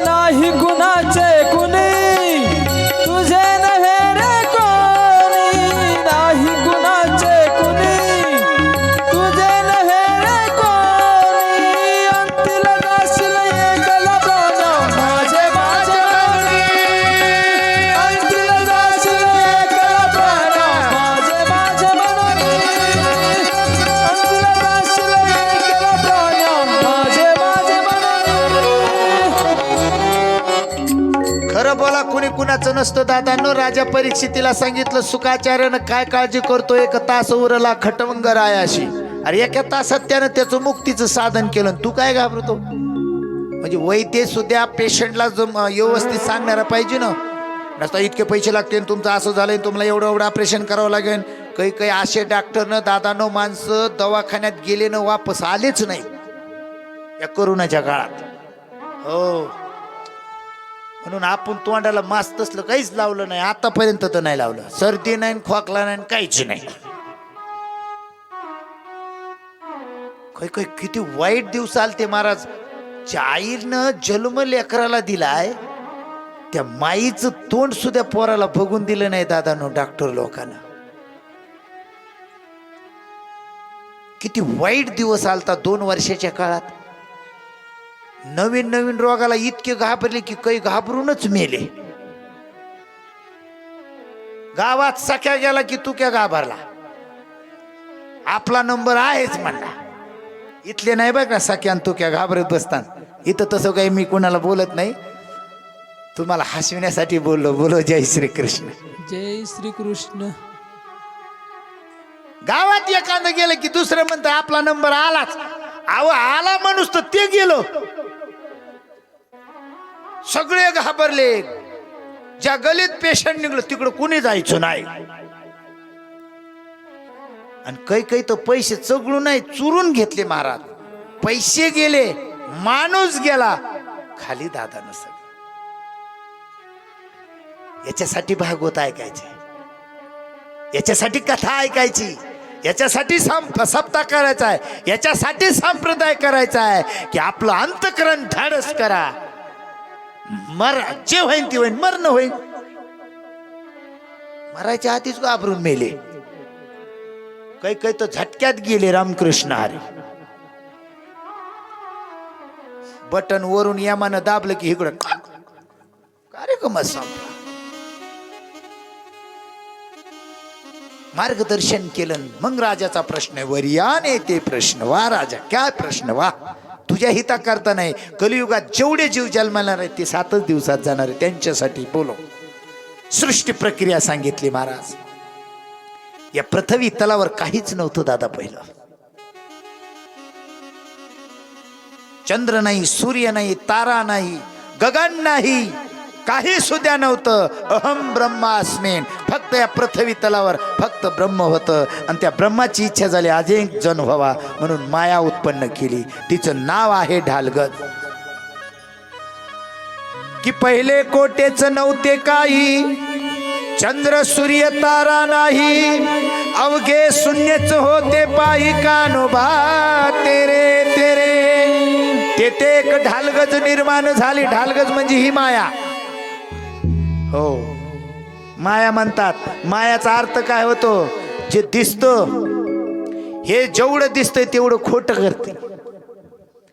नाही गुणाचे कुणी, तुझे नव्हे रे कोणी. नाही गुणाचे कुणी, तुझे नव्हे रे कोणी. अंतिल जाशील एकला प्राण माझे माझे म्हणून. अंतिल जाशील एकला प्राण माझे माझे म्हणून. अंतिल जाशील एकला प्राण माझे माझे म्हणून. खरं बोला, कुणी कुणाचं नसतं दादांनो. राजा परीक्षितीला सांगितलं, सुखाचार्यानं काय काळजी करतो, 1 तास उरला खटवंग रायाशी. अरे 1 तासात त्यानं त्याचं मुक्तीचं साधन केलं, तू काय घाबरतो? म्हणजे वैद्य सुद्धा पेशंटला व्यवस्थित सांगणारा पाहिजे ना. नसता इतके पैसे लागतील, तुमचं असं झालंय, तुम्हाला एवढं एवढं ऑपरेशन करावं लागेल. काही काही असे डॉक्टरनं दादांनो माणसं दवाखान्यात गेले ना वापस आलेच नाही या कोरोनाच्या काळात. हो, म्हणून आपण तोंडाला मास्क तसलं काहीच लावलं नाही आतापर्यंत. तर नाही लावलं. सर्दी नाही, खोकला नाही, काहीच नाही. काही काही किती वाईट दिवस आलते महाराज. ज्या आईनं जन्म लेकराला दिलाय त्या माईचं तोंड सुद्धा पोराला बघून दिलं नाही दादानो डॉक्टर लोकांना. किती वाईट दिवस आलता 2 वर्षाच्या काळात. नवीन नवीन रोगाला इतके घाबरले की काही घाबरूनच मेले. गावात सख्या गेला की तू क्या घाबरला, आपला नंबर आहेच म्हणला. इथले नाही बघ ना सख्यान तू क्या घाबरत बसतान. इथं तसं काही मी कुणाला बोलत नाही, तुम्हाला हसविण्यासाठी बोललो. बोलो जय श्री कृष्ण. जय श्री कृष्ण. गावात एखादं गेलं की दुसरं म्हणतं आपला नंबर आलाच. अहो आला माणूस तर ते गेलो. सगळे घाबरले. ज्या गलीत पेशंट निघलं तिकडं कुणी जायचं नाही. आणि काही तर पैसे चगळून नाही चुरून घेतले महाराज. पैसे गेले, माणूस गेला, खाली दादा नसलं. याच्यासाठी भागवत ऐकायचे, याच्यासाठी कथा ऐकायची, याच्यासाठी सप्ताह करायचा आहे, याच्यासाठी संप्रदाय करायचा आहे की आपलं अंतकरण धाडस करा. मर जे होईन ते होईन, मरण होईन. मरायच्या आधीच घाबरून मेले. काही तर झटक्यात गेले. रामकृष्ण हरी. बटन वरून यमानं दाबलं की इकडं कार्यक्रमच संपला. मार्गदर्शन केलं. मग राजाचा प्रश्न आहे, वरियाने ते प्रश्न. वा राजा, काय प्रश्न. वा, तुझ्या हिता करता नाही. कलियुगात जेवढे जीव जन्मणार आहेत ते 7च दिवसात जाणार आहे, त्यांच्यासाठी बोलो. सृष्टी प्रक्रिया सांगितली महाराज. या पृथ्वी तलावर काहीच नव्हतं दादा. पहिलं चंद्र नाही, सूर्य नाही, तारा नाही, गगन नाही, काही सुद्धा नव्हतं. अहम ब्रह्मास्मीन. फक्त या पृथ्वी तलावर फक्त ब्रह्म होतं. आणि त्या ब्रह्माची इच्छा झाली अनेक जण व्हावा म्हणून माया उत्पन्न केली. तिचं नाव आहे ढालगज. की पहिले कोटेच नव्हते काही, चंद्र सूर्य तारा नाही, अवघे शून्यच होते पायी कानोबा तेरे तेरे. तेथे एक ढालगज निर्माण झाली. ढालगज म्हणजे ही माया. हो, माया म्हणतात. मायाचा अर्थ काय होतो? जे दिसतं हे जेवढं दिसतंय तेवढं खोटं करते.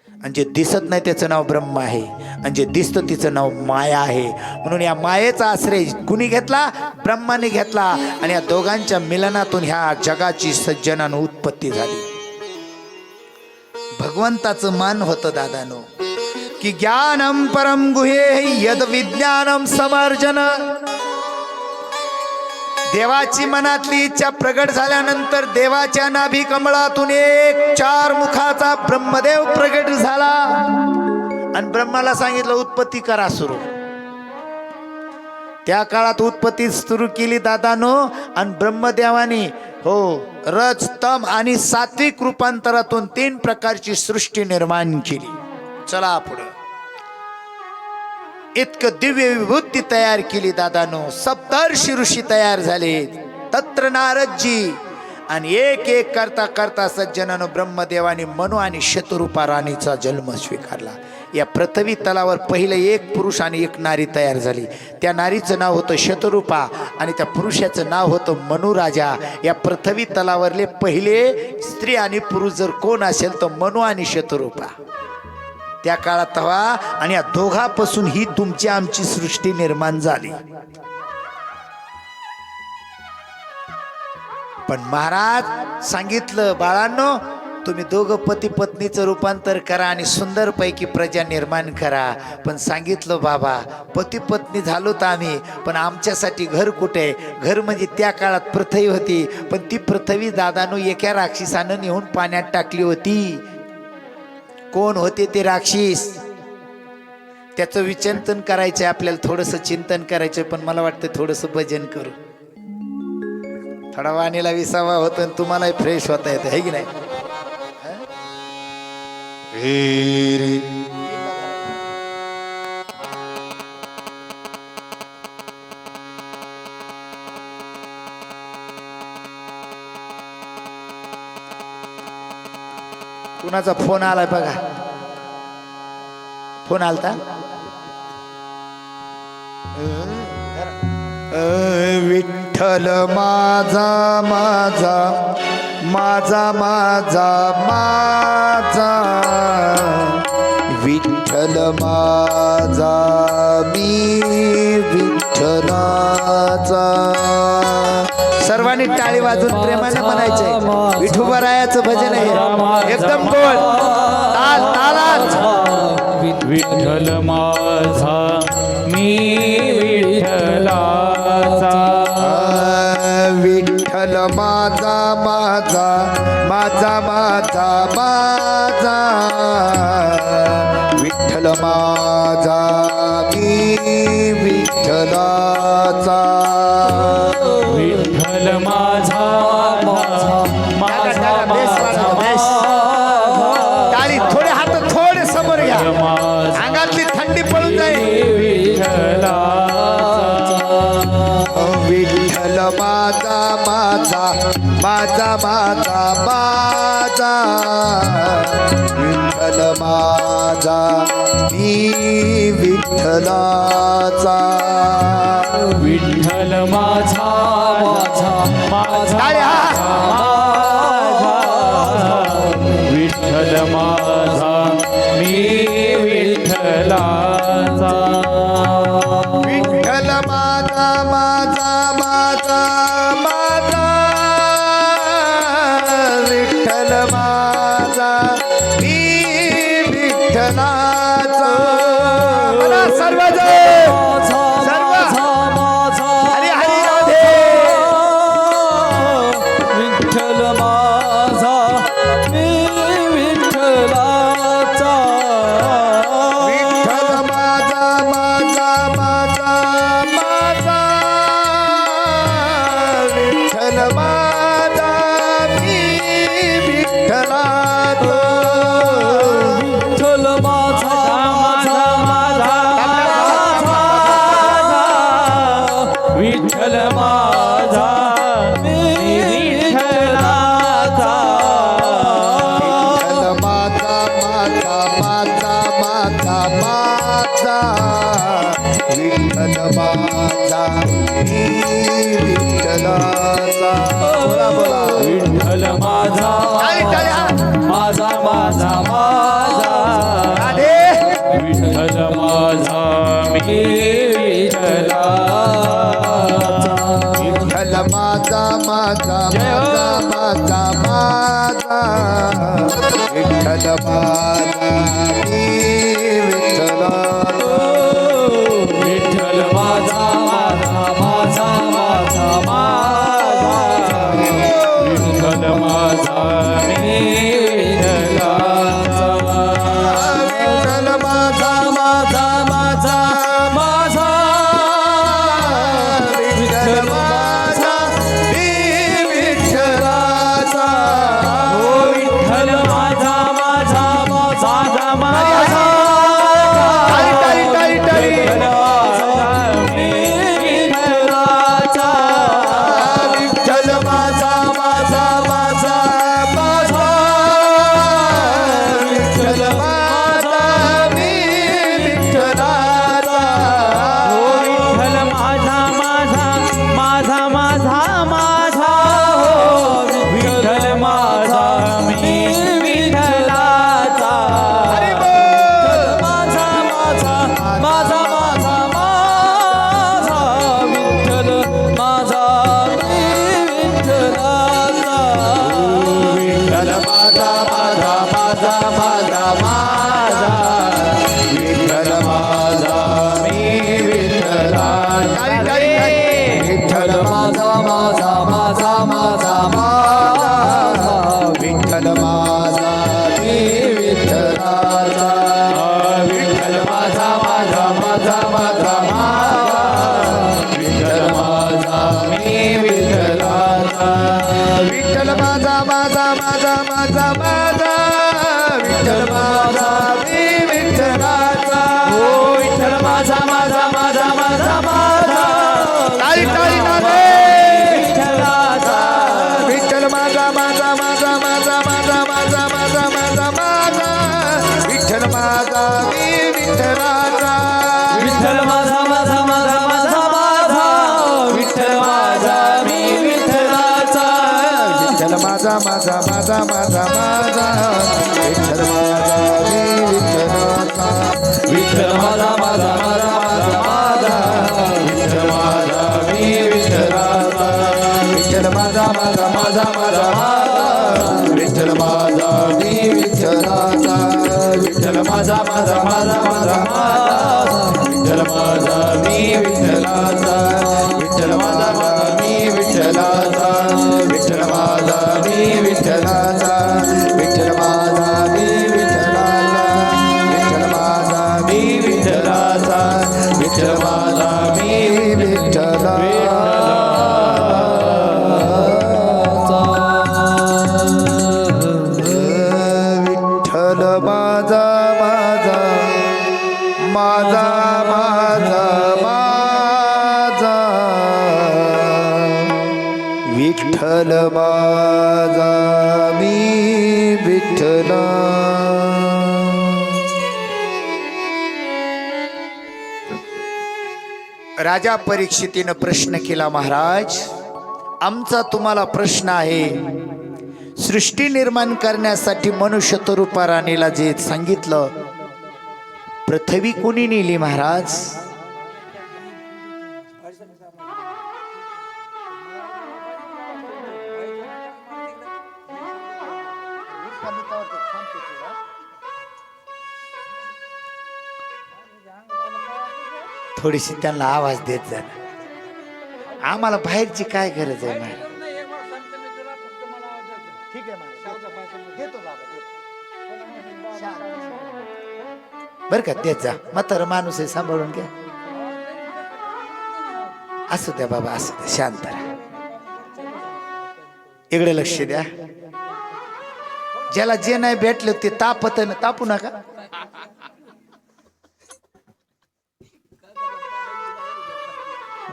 आणि जे दिसत नाही त्याचं नाव ब्रह्म आहे, आणि जे दिसतं तिचं नाव माया आहे. म्हणून या मायेचा आश्रय कुणी घेतला? ब्रह्माने घेतला. आणि या दोघांच्या मिलनातून ह्या जगाची सज्जनानं उत्पत्ती झाली. भगवंताचं मान होतं दादानो. की ज्ञानम परम गुहे यद विज्ञानम समर्जन. देवाची मनातली इच्छा प्रगट झाल्यानंतर देवाच्या नाभी कमळातून एक 4 मुखाचा ब्रह्मदेव प्रगट झाला. आणि ब्रह्माला सांगितलं उत्पत्ती करा सुरू. त्या काळात उत्पत्ती सुरू केली दादानो. आणि ब्रह्मदेवाने हो रज, तम आणि सात्विक रूपांतरातून 3 प्रकारची सृष्टी निर्माण केली. चला पुढे. इतकं दिव्य विभूती तयार केली दादानो. सप्तर्षी ऋषी तयार झाले. तत्र नारदजी. आणि एक एक करता करता सज्जनानो ब्रह्मदेवाने मनु आणि शतरूपा राणीचा जन्म स्वीकारला. या पृथ्वी तलावर पहिले एक पुरुष आणि एक नारी तयार झाली. त्या नारीचं नाव होतं शतरूपा आणि त्या पुरुषाचं नाव होतं मनुराजा. या पृथ्वी तलावरले पहिले स्त्री आणि पुरुष जर कोण असेल तर मनु आणि शतरूपा त्या काळात तवा. आणि या दोघांपासून ही तुमची आमची सृष्टी निर्माण झाली. पण महाराज सांगितलं, बाळांनो तुम्ही दोघं पती पत्नीचं रूपांतर करा आणि सुंदरपैकी प्रजा निर्माण करा. पण सांगितलं बाबा पती पत्नी झालो तर आम्ही, पण आमच्यासाठी घर कुठे? घर म्हणजे त्या काळात पृथ्वी होती. पण ती पृथ्वी दादानो एका राक्षसानं नेऊन पाण्यात टाकली होती. कोण होते ते राक्षस? त्याचं विचिंतन करायचं आपल्याला. थोडंसं चिंतन करायचं. पण मला वाटतं थोडंसं भजन करू. थोडा वाणीला विसावा होतो आणि तुम्हालाही फ्रेश होता येतं, है की नाही? कुणाचा फोन आलाय बघा. फोन आलता. विठ्ठल माझा माझा माझा माझा माझा विठ्ठल माझा मी विठ्ठलाचा. सर्वांनी टाळी वाजून प्रेमाने म्हणायचंय. विठुबरायाचं भजन आहे एकदम गोड ताल तालात. विठ्ठल माझा मी विठ्ठलाचा. विठ्ठल माझा माझा माझा माझा माझा माझा विठ्ठल माझा मी विठ्ठलाचा विठ्ठल माझा माझा बेस. टाळी थोडे हात थोडे समोर घ्या अंगातली थंडी पळून जाईल विठ्ठल माझा माझा माझा माझा माझा विठ्ठल माझा मी विठ्ठलाचा विठ्ठल माझा माझा माझा टाळी हा. विठ्ठल माझा मी विठ्ठलाचा विठ्ठल माझा माझा माझा माझा विठ्ठल माझा मी विठ्ठलाचा मला सर्वजण सर्व हरी हरी राधे विठ्ठल माझा मी विठ्ठलाचा विठ्ठल माझा माझा माझा माझा विठ्ठल माझा मी विठ्ठलाचा विठ्ठल माझा माझा विठ्ठल माझा मी विठ्ठलाचा विठ्ठल माझा माझा माझा माझा माझा विठ्ठल माझा मी विठ्ठलाचा बोला बोला विठ्ठल माझा टाळी टाळी हा. माझा माझा माझा राधे विठ्ठल माझा मी विठ्ठलाचा विठ्ठल माझा माझा माझा माझा माझा विठ्ठल माझा मी विठ्ठलाचा विठ्ठल माझा माझा माझा माझा विठ्ठल माझा मी विठ्ठलाचा विठ्ठल माझा माझा माझा माझा विठ्ठल माझा मी विठ्ठलाचा विठ्ठल माझा माझा माझा माझा टाळी टाळी टाळी टाळी विठ्ठल माझा माझा माझा माझा विठ्ठल माझा मी विठ्ठलाचा विठ्ठल माझा माझा माझा माझा माझा विठ्ठल माझा मी विठ्ठलाचा हरी बोल माझा माझा माझा माझा माझा विठ्ठल माझा मी विठ्ठलाचा विठ्ठल माझा माझा माझा माझा माझा विठ्ठल माझा मी विठ्ठलाचा विठ्ठल माझा माझा माझा माझा माझा विठ्ठल माझा मी विठ्ठलाचा विठ्ठल माझा माझा माझा माझा विठ्ठल माझा मी विठ्ठलाचा विठ्ठल माझा माझा माझा माझा माझा विठ्ठल माझा मी विठ्ठलाचा विठ्ठल माझा माझा माझा माझा माझा टाळी टाळी टाळे विठ्ठलाचा विठ्ठल माझा माझा माझा माझा माझा माझा माझा माझा माझा विठ्ठल माझा मी विठ्ठलाचा विठ्ठल माझा माझा माझा माझा माझा विठ्ठल माझा मी विठ्ठलाचा विठ्ठल माझा माझा माझा माझा माझा विठ्ठल माझा मी विठ्ठलाचा विठ्ठल माझा माझा माझा माझा माझा विठ्ठल माझा मी विठ्ठलाचा विठ्ठल माझा माझा माझा माझा माझा विठ्ठल माझा मी विठ्ठलाचा विठ्ठल माझा माझा माझा माझा माझा विठ्ठल माझा मी विठ्ठलाचा विठ्ठल माझा माझा मी विठ्ठलाचा विठ्ठल माझा मी विठ्ठलाचा माझा मी विठ्ठला विठ्ठल माझा माझा माझा माझा माझा विठ्ठल माझा मी विठ्ठला. राजा परीक्षितीनं प्रश्न केला, महाराज आमचा तुम्हाला प्रश्न आहे. सृष्टी निर्माण करण्यासाठी मनुष्य तरुपा राणीला जे सांगितलं, पृथ्वी कोणी नेली महाराज? थोडीशी त्यांना आवाज देत जा. आम्हाला बाहेरची काय गरज आहे महाराज? ठीक आहे बर का, देत जा. म्हातारा माणूस आहे, सांभाळून घ्या. असू द्या बाबा, असू द्या, शांत राहा. इकडे लक्ष द्या. ज्याला जे नाही भेटलं ते तापू नका.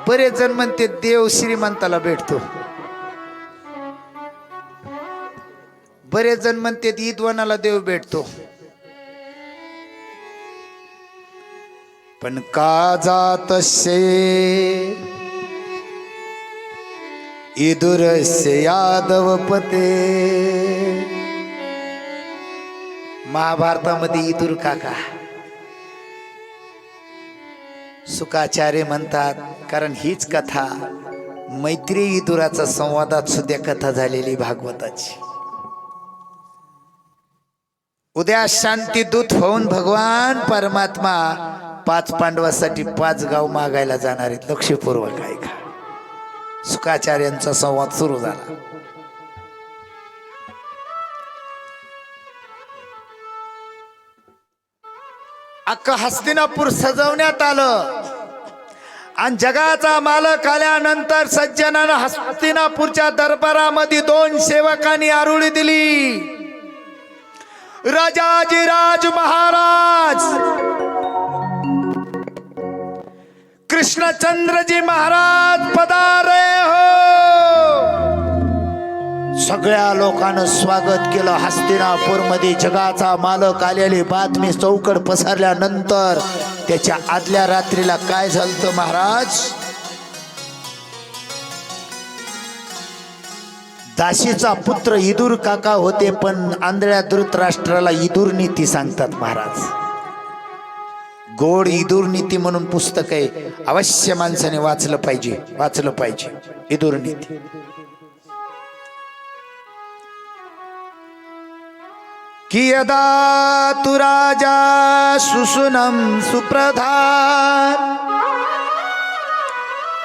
बरेच जण म्हणते देव श्रीमंताला भेटतो, बरेच जण म्हणते विद्वानाला देव भेटतो. पण का जातसे इदुरस्य यादवपते. महाभारतामध्ये इदुर काका सुकाचार्य म्हणतात, कारण हीच कथा मैत्री इदुराचा संवादात सुद्धा कथा झालेली भागवताची. उद्या शांतीदूत होऊन भगवान परमात्मा 5 पांडवासाठी 5 गाव मागायला जाणार आहेत. लक्षपूर्वक ऐका. सुकाचार्यांचा संवाद सुरू झाला. अख्खं हस्तिनापूर सजवण्यात आलं आणि जगाचा मालक आल्यानंतर सज्जनानं हस्तिनापूरच्या दरबारामध्ये 2 सेवकांनी आरुळी दिली. राजाजीराज महाराज कृष्णचंद्रजी महाराज पधारे हो. सगळ्या लोकांना स्वागत केलं. हस्तिनापूर मध्ये जगाचा मालक आलेली बातमी चौकड पसरल्यानंतर त्याच्या आदल्या रात्रीला काय झालं महाराज? दाशीचा पुत्र इदुर काका होते, पण आंधळ्या धृतराष्ट्राला इदुर नीती सांगतात महाराज. गोड इदुर नीती म्हणून पुस्तक आहे, अवश्य माणसाने वाचलं पाहिजे. इदुर नीती. कि यदा तु राजा सुसुनं सुप्रधान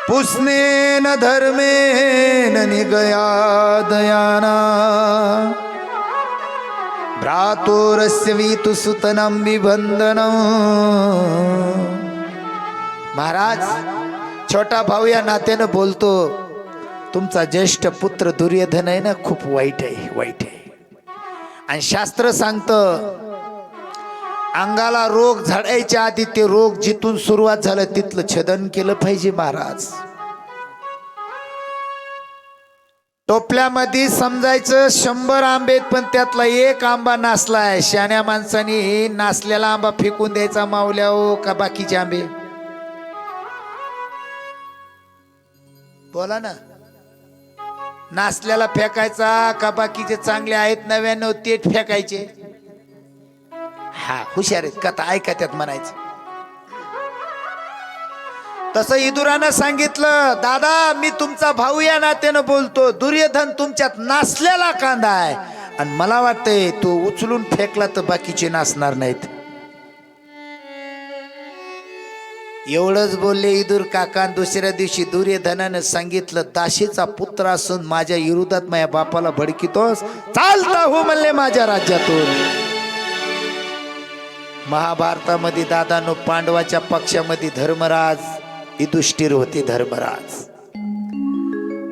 पुस्नेन धर्मेन निगया दयाना भ्रातोरस्य वीतुसुतनं विबंधनं. महाराज, छोटा भाऊ या नात्यानं बोलतो, तुमचा ज्येष्ठ पुत्र दुर्योधन आहे ना, खूप वाईट आहे. आणि शास्त्र सांगतं, अंगाला रोग झाडायच्या आधी ते रोग जिथून सुरुवात झालं तिथलं छेदन केलं पाहिजे महाराज. टोपल्यामध्ये समजायचं 100 आंबे, पण त्यातला 1 आंबा नासलाय. शहाण्या माणसाने नासलेला आंबा फेकून द्यायचा मावल्या हो, का बाकीचे आंबे? बोला ना. नासल्याला फेकायचा का बाकीचे चांगले आहेत 99 ते फेकायचे? हा, हुशार आहेत कथा ऐका त्यात म्हणायचं. तसं इदुरानं सांगितलं, दादा मी तुमचा भाऊ या नात्यानं बोलतो, दुर्योधन तुमच्यात नासलेला कांदा आहे आणि मला वाटतंय तो उचलून फेकला तर बाकीचे नासणार नाहीत. एवढंच बोलले इदुर काका. दुसऱ्या दिवशी दुर्योधनानं सांगितलं, दाशीचा पुत्र असून माझ्या विरोधात माझ्या बापाला भडकितोस? चालता हो म्हणले माझ्या राज्यातून. महाभारतामध्ये दादानो पांडवाच्या पक्षामध्ये धर्मराज युधिष्ठिर होते धर्मराज.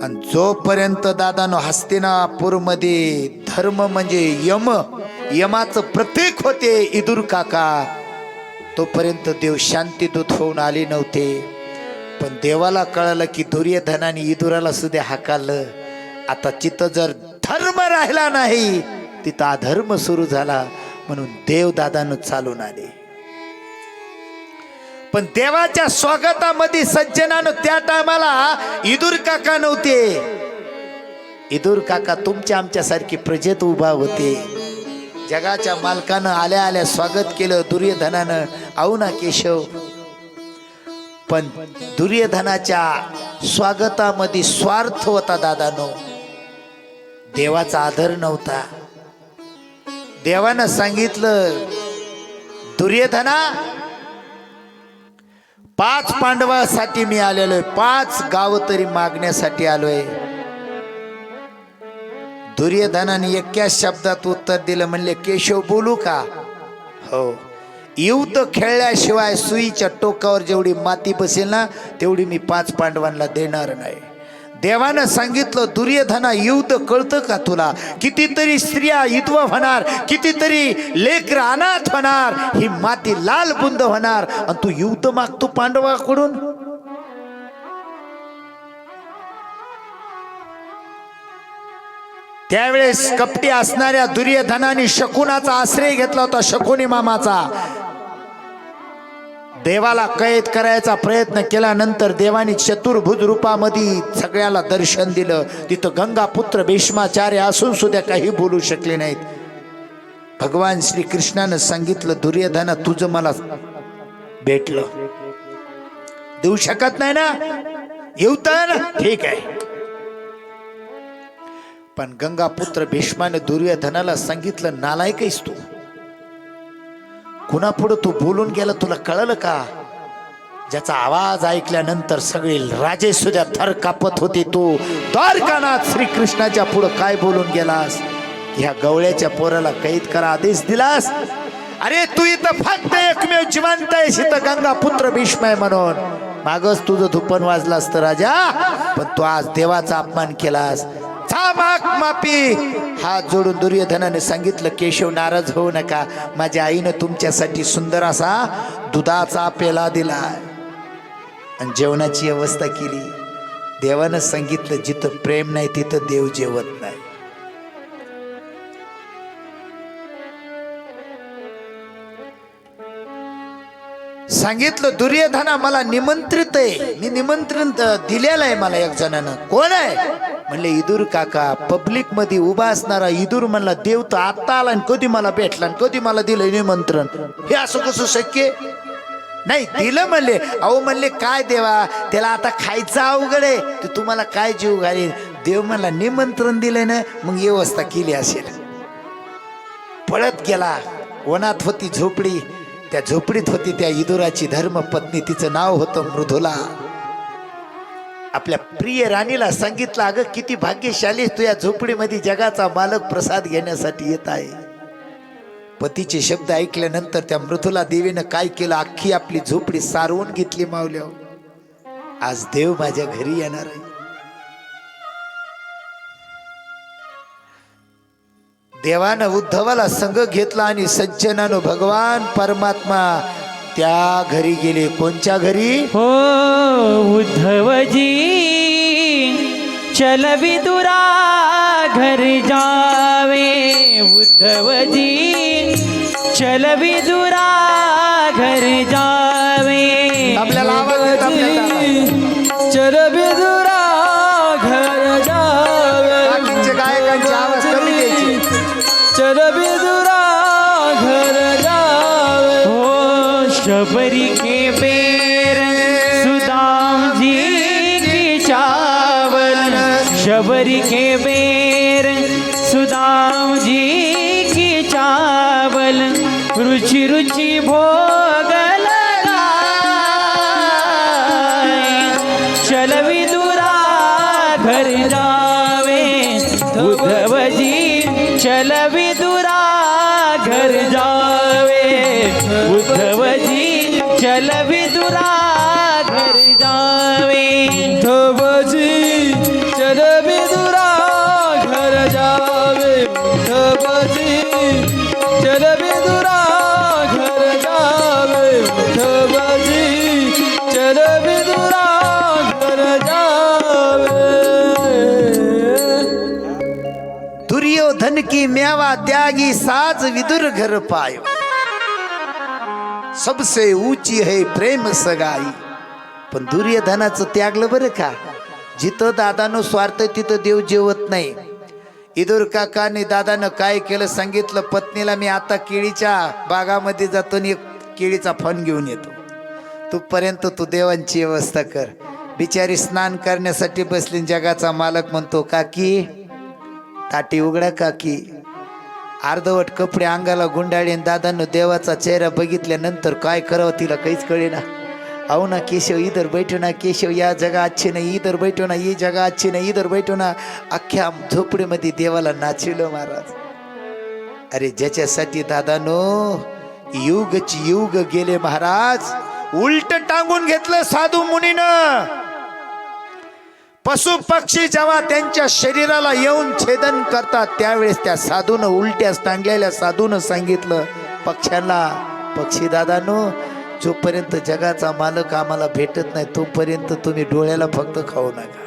आणि जोपर्यंत दादानो हस्तिनापूरमध्ये धर्म म्हणजे यमाचं प्रतीक होते इदुर काका, तोपर्यंत देव शांतीदूत होऊन आले नव्हते. पण देवाला कळलं की दुर्योधनाने इदुराला सुद्धा हाकाललं. आता चित्त जर धर्म राहिला नाही तिथं अधर्म सुरू झाला, म्हणून देव दादानं चालून आले. पण देवाच्या स्वागतामध्ये सज्जनानं त्या टायमाला इदुर काका नव्हते. इदुर काका तुमच्या आमच्यासारखी प्रजेत उभा होते. जगाच्या मालकानं आल्या आल्या स्वागत केलं दुर्योधनानं, आऊ ना केशव. पण दुर्योधनाच्या स्वागतामध्ये स्वार्थ होता दादानो, देवाचा आदर नव्हता. देवानं सांगितलं दुर्योधना 5 पांडवासाठी मी आलेलोय, 5 गाव तरी मागण्यासाठी आलोय. दुर्योधनाने एका शब्दात उत्तर दिलं, म्हणले केशव बोलू का? हो. युद्ध खेळल्याशिवाय सुईच्या टोकावर जेवढी माती बसेल ना तेवढी मी 5 पांडवांना देणार नाही. देवानं सांगितलं दुर्योधना युद्ध कळतं का तुला? कितीतरी स्त्रिया विधवा होणार, कितीतरी लेकर अनाथ होणार, ही माती लाल बुंद होणार, आणि तू युद्ध मागतो पांडवाकडून? त्यावेळेस कपटी असणाऱ्या दुर्योधनाने शकुनाचा आश्रय घेतला होता, शकुनी मामाचा. देवाला कैद करायचा प्रयत्न केल्यानंतर देवानी चतुर्भुज रूपामध्ये सगळ्याला दर्शन दिलं. तिथं गंगापुत्र भीष्माचार्य असून सुद्धा काही बोलू शकले नाहीत. भगवान श्री कृष्णानं सांगितलं दुर्योधना तुझं मला भेटलं, देऊ शकत नाही ना, येऊ तर ठीक आहे. पण गंगापुत्र भीष्माने दुर्योधनाला सांगितलं नालायक आहेस तू, कुणापुढं तू बोलून गेला तुला कळलं का? ज्याचा आवाज ऐकल्यानंतर सगळे राजे सुद्धा थर कापत होते. तू द्वारकानाथ श्रीकृष्णाच्या पुढं काय बोलून गेलास? ह्या गवळ्याच्या पोराला कैद करा आदेश दिलास? अरे तू इथं फक्त एकमेव जिवंत आहेस इथं गंगापुत्र भीष्म आहे म्हणून. मागच तुझं धुपण वाजलं असतं राजा, पण तू आज देवाचा अपमान केलास. माफी. हात जोडून दुर्योधनाने सांगितलं केशव नाराज होऊ नका, माझ्या आईनं तुमच्यासाठी सुंदर असा दुधाचा पेला दिला आणि जेवणाची व्यवस्था केली. देवानं सांगितलं जिथं प्रेम नाही तिथं देव जेवत नाही. सांगितलं दुर्योधना मला निमंत्रित आहे, मी निमंत्रण दिलेलं आहे मला एक जणानं. कोण आहे? म्हणले इदुर काका. पब्लिक मध्ये उभा असणारा इदुर म्हणला देव तर आता आला आणि कधी मला भेटला आणि कधी मला दिलं निमंत्रण? हे असं कसं शक्य? नाही दिलं म्हणले. अहो म्हणले काय देवा, त्याला आता खायचं अवघड आहे, ते तुम्हाला काय जीव घालेल? देव म्हणला निमंत्रण दिलंय ना, मग व्यवस्था केली असेल. पळत गेला. वनात होती झोपडी, त्या झोपडीत होती त्या इदुराची धर्मपत्नी, तिचं नाव होतं मृदुला. आपल्या प्रिय राणीला सांगितलं अगं किती भाग्यशाली तू या झोपडीमध्ये जगाचा मालक प्रसाद घेण्यासाठी येत आहे. पतीचे शब्द ऐकल्यानंतर त्या मृदुला देवीनं काय केलं, अख्खी आपली झोपडी सारवून घेतली. मावल्या आज देव माझ्या घरी येणार आहे. देवानं उद्धवाला संग घेतला आणि सज्जनानं भगवान परमात्मा त्या घरी गेले. कोणच्या घरी? हो उद्धवजी चल विदुरा घर जावे, उद्धवजी चल विदुरा घर जावे. आपल्याला आवाज येत आपल्याला. चल विदुरा घर जावे, बाकीचे गायकांचे आवाज कमी द्यायचे. चल विदुरा घर जावे. हो शबरी के बेर सुदाम जी की चावल, शबरी के बेर सुदाम जी की चावल, रुचि रुचि भोग लगाए, चल विदुरा घर जावे, उद्धव जी चल विदुरा घर जावे, चल विदुरा घर जावे विठोबाजी चल विदुरा घर जावे विठोबाजी चल विदुरा घर जावे विठोबाजी चल विदुरा घर जावे दुर्योधन की म्यावा त्यागी साज विदुर घर पायो सबसे ऊंची है प्रेम सगाई. पण दुर्योधनाचं त्यागलं बरं का. जिथं दादानं स्वार्थ तिथं देव जेवत नाही. इदुर काकाने दादानं काय केलं सांगितलं, पत्नीला मी आता केळीच्या बागामध्ये जातो आणि एक केळीचा फण घेऊन येतो, तोपर्यंत तू देवांची व्यवस्था कर. बिचारी स्नान करण्यासाठी बसली. जगाचा मालक म्हणतो, काकी ताटी उघडा काकी. अर्धवट कपडे अंगाला गुंडाळी. दादानं देवाचा चेहरा बघितल्यानंतर काय करावं तिला काहीच कळेना. आओ ना केशव इधर बैठो ना, केशव या जगा अच्छे नाही, इधर बैठो ना, ही जगा अच्छी नाही, इधर बैठो ना. अख्ख्या झोपडीमध्ये देवाला नाचिलं महाराज. अरे ज्याच्यासाठी दादानो युगच युग गेले महाराज, उलट टांगून घेतलं साधू मुनीनं. पशु पक्षी जेव्हा त्यांच्या शरीराला येऊन छेदन करतात त्यावेळेस त्या साधूनं, उलट्या टांगलेल्या साधूनं सांगितलं पक्ष्यांना, पक्षी दादानो जोपर्यंत जगाचा मालक आम्हाला भेटत नाही तोपर्यंत तुम्ही डोळ्याला फक्त खाऊ नका.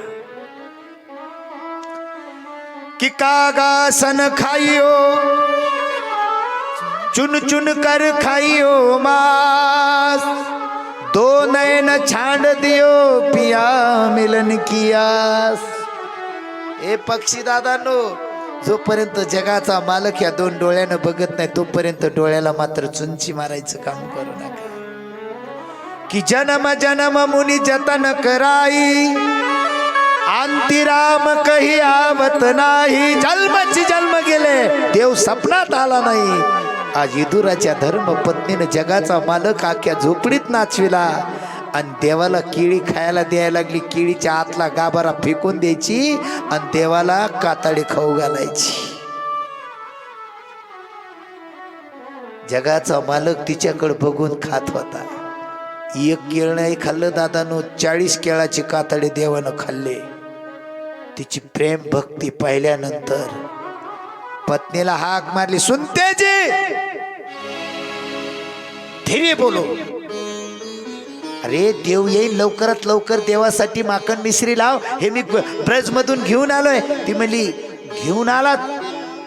कि कागासन खाइयो चुन चुन कर खाइयो मांस, दो नयन छांड दियो पिया मिलन कियास. ए पक्षी दादानो, जोपर्यंत जगाचा मालक या दोन डोळ्यानं बघत नाही तोपर्यंत डोळ्याला मात्र चुंची मारायचं काम करू नका. कि जन्म जन्म मुनि जतन कराई, अंतिराम कही आवत नाही. जन्मची जन्म गेले, देव सपनात आला नाही. आज इदुराच्या धर्म पत्नीने जगाचा मालक अख्ख्या झोपडीत नाचविला आणि देवाला केळी खायला द्यायला लागली. केळीच्या आतला गाभारा फेकून द्यायची आणि देवाला कातडी खाऊ घालायची. जगाचा मालक तिच्याकडे बघून खात होता. एक केळ नाही खाल्लं दादानो, 40 केळाची कातडी देवानं खाल्ले. तिची प्रेम भक्ती पाहिल्यानंतर पत्नीला हाक मारली, सुनते जी धीरे बोलो. अरे देव येईल लवकरात लवकर, देवासाठी माखन मिश्री लाव, हे मी ब्रज मधून घेऊन आलोय. ती म्हणली घेऊन आलात?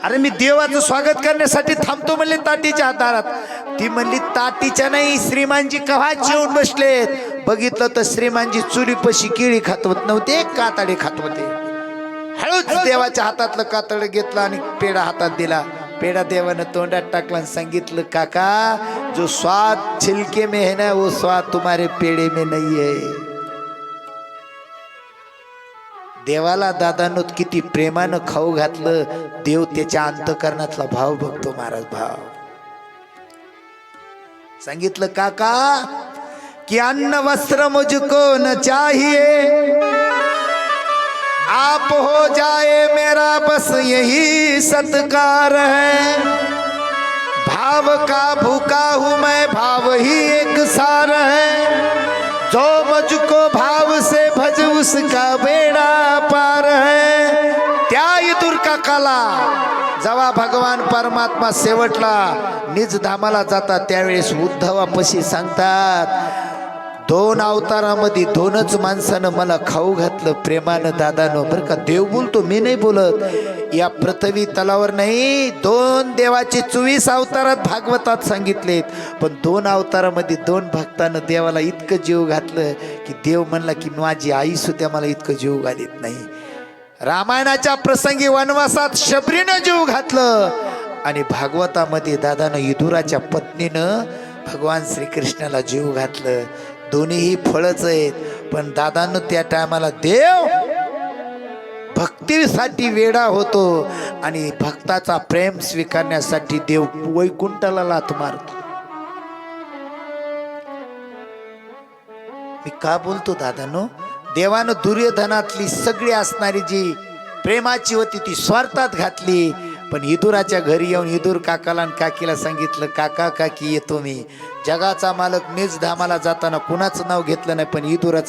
अरे मी देवाचं स्वागत करण्यासाठी थांबतो म्हणले ताटीच्या दारात. ती म्हणली ताटीच्या नाही, श्रीमानजी कव्हाच येऊन बसलेत. बघितलं तर श्रीमानजी चुलीपशी केळी खात होत नव्हते, कातडे खात होते. हळूच देवाच्या हातातलं कातड घेतलं आणि पेढा हातात दिला. पेढा देवानं तोंडात टाकला आणि सांगितलं, काका जो स्वाद छिलके में है ना वो स्वाद तुम्हारे पेड़े में नहीं है. देवाला दादानं किती प्रेमानं खाऊ घातलं. देव त्याच्या अंतकरणातला भाव बघतो महाराज, भाव. सांगितलं, काका कि अन्न वस्त्र मुझको न चाहिए, आप हो जाए मेरा बस यही सत्कार है. भाव का भूखा हूं मैं, भाव ही एक सार है. जो मुझको भाव से भज उसका बेड़ा पार है. त्या इदुर काकाला जेव्हा भगवान परमात्मा शेवटला निज धामाला जातात त्यावेळेस उद्धवापाशी सांगतात, 2 अवतारामध्ये 2च माणसानं मला खाऊ घातलं प्रेमानं दादानं. बरं का, देव बोलतो, मी नाही बोलत. या पृथ्वी तलावर नाही, 2 देवाचे 24 अवतारात भागवतात सांगितलेत. पण 2 अवतारामध्ये 2 भक्तानं देवाला इतकं जीव घातलं की देव म्हणला की माझी आई सुद्धा मला इतकं जीव घालीत नाही. रामायणाच्या प्रसंगी वनवासात शबरीनं जीव घातलं आणि भागवतामध्ये दादानं इदुराच्या पत्नीनं भगवान श्रीकृष्णाला जीव घातलं. दोन्हीही फळच आहेत. पण दादानं त्या टायमाला देव भक्तीसाठी वेडा होतो आणि भक्ताचा प्रेम स्वीकारण्यासाठी देव वैकुंठाला लाथ मारतो. मी का बोलतो दादानो, देवानं दुर्योधनातली सगळी असणारी जी प्रेमाची होती ती स्वार्थात घातली. पण इदुराच्या घरी येऊन इदूर काकाला आणि काकीला सांगितलं, काका काकी येतो मी, जगाचा मालक मीच, धामाला जाताना कुणाचं नाव घेतलं नाही पण इदुराचं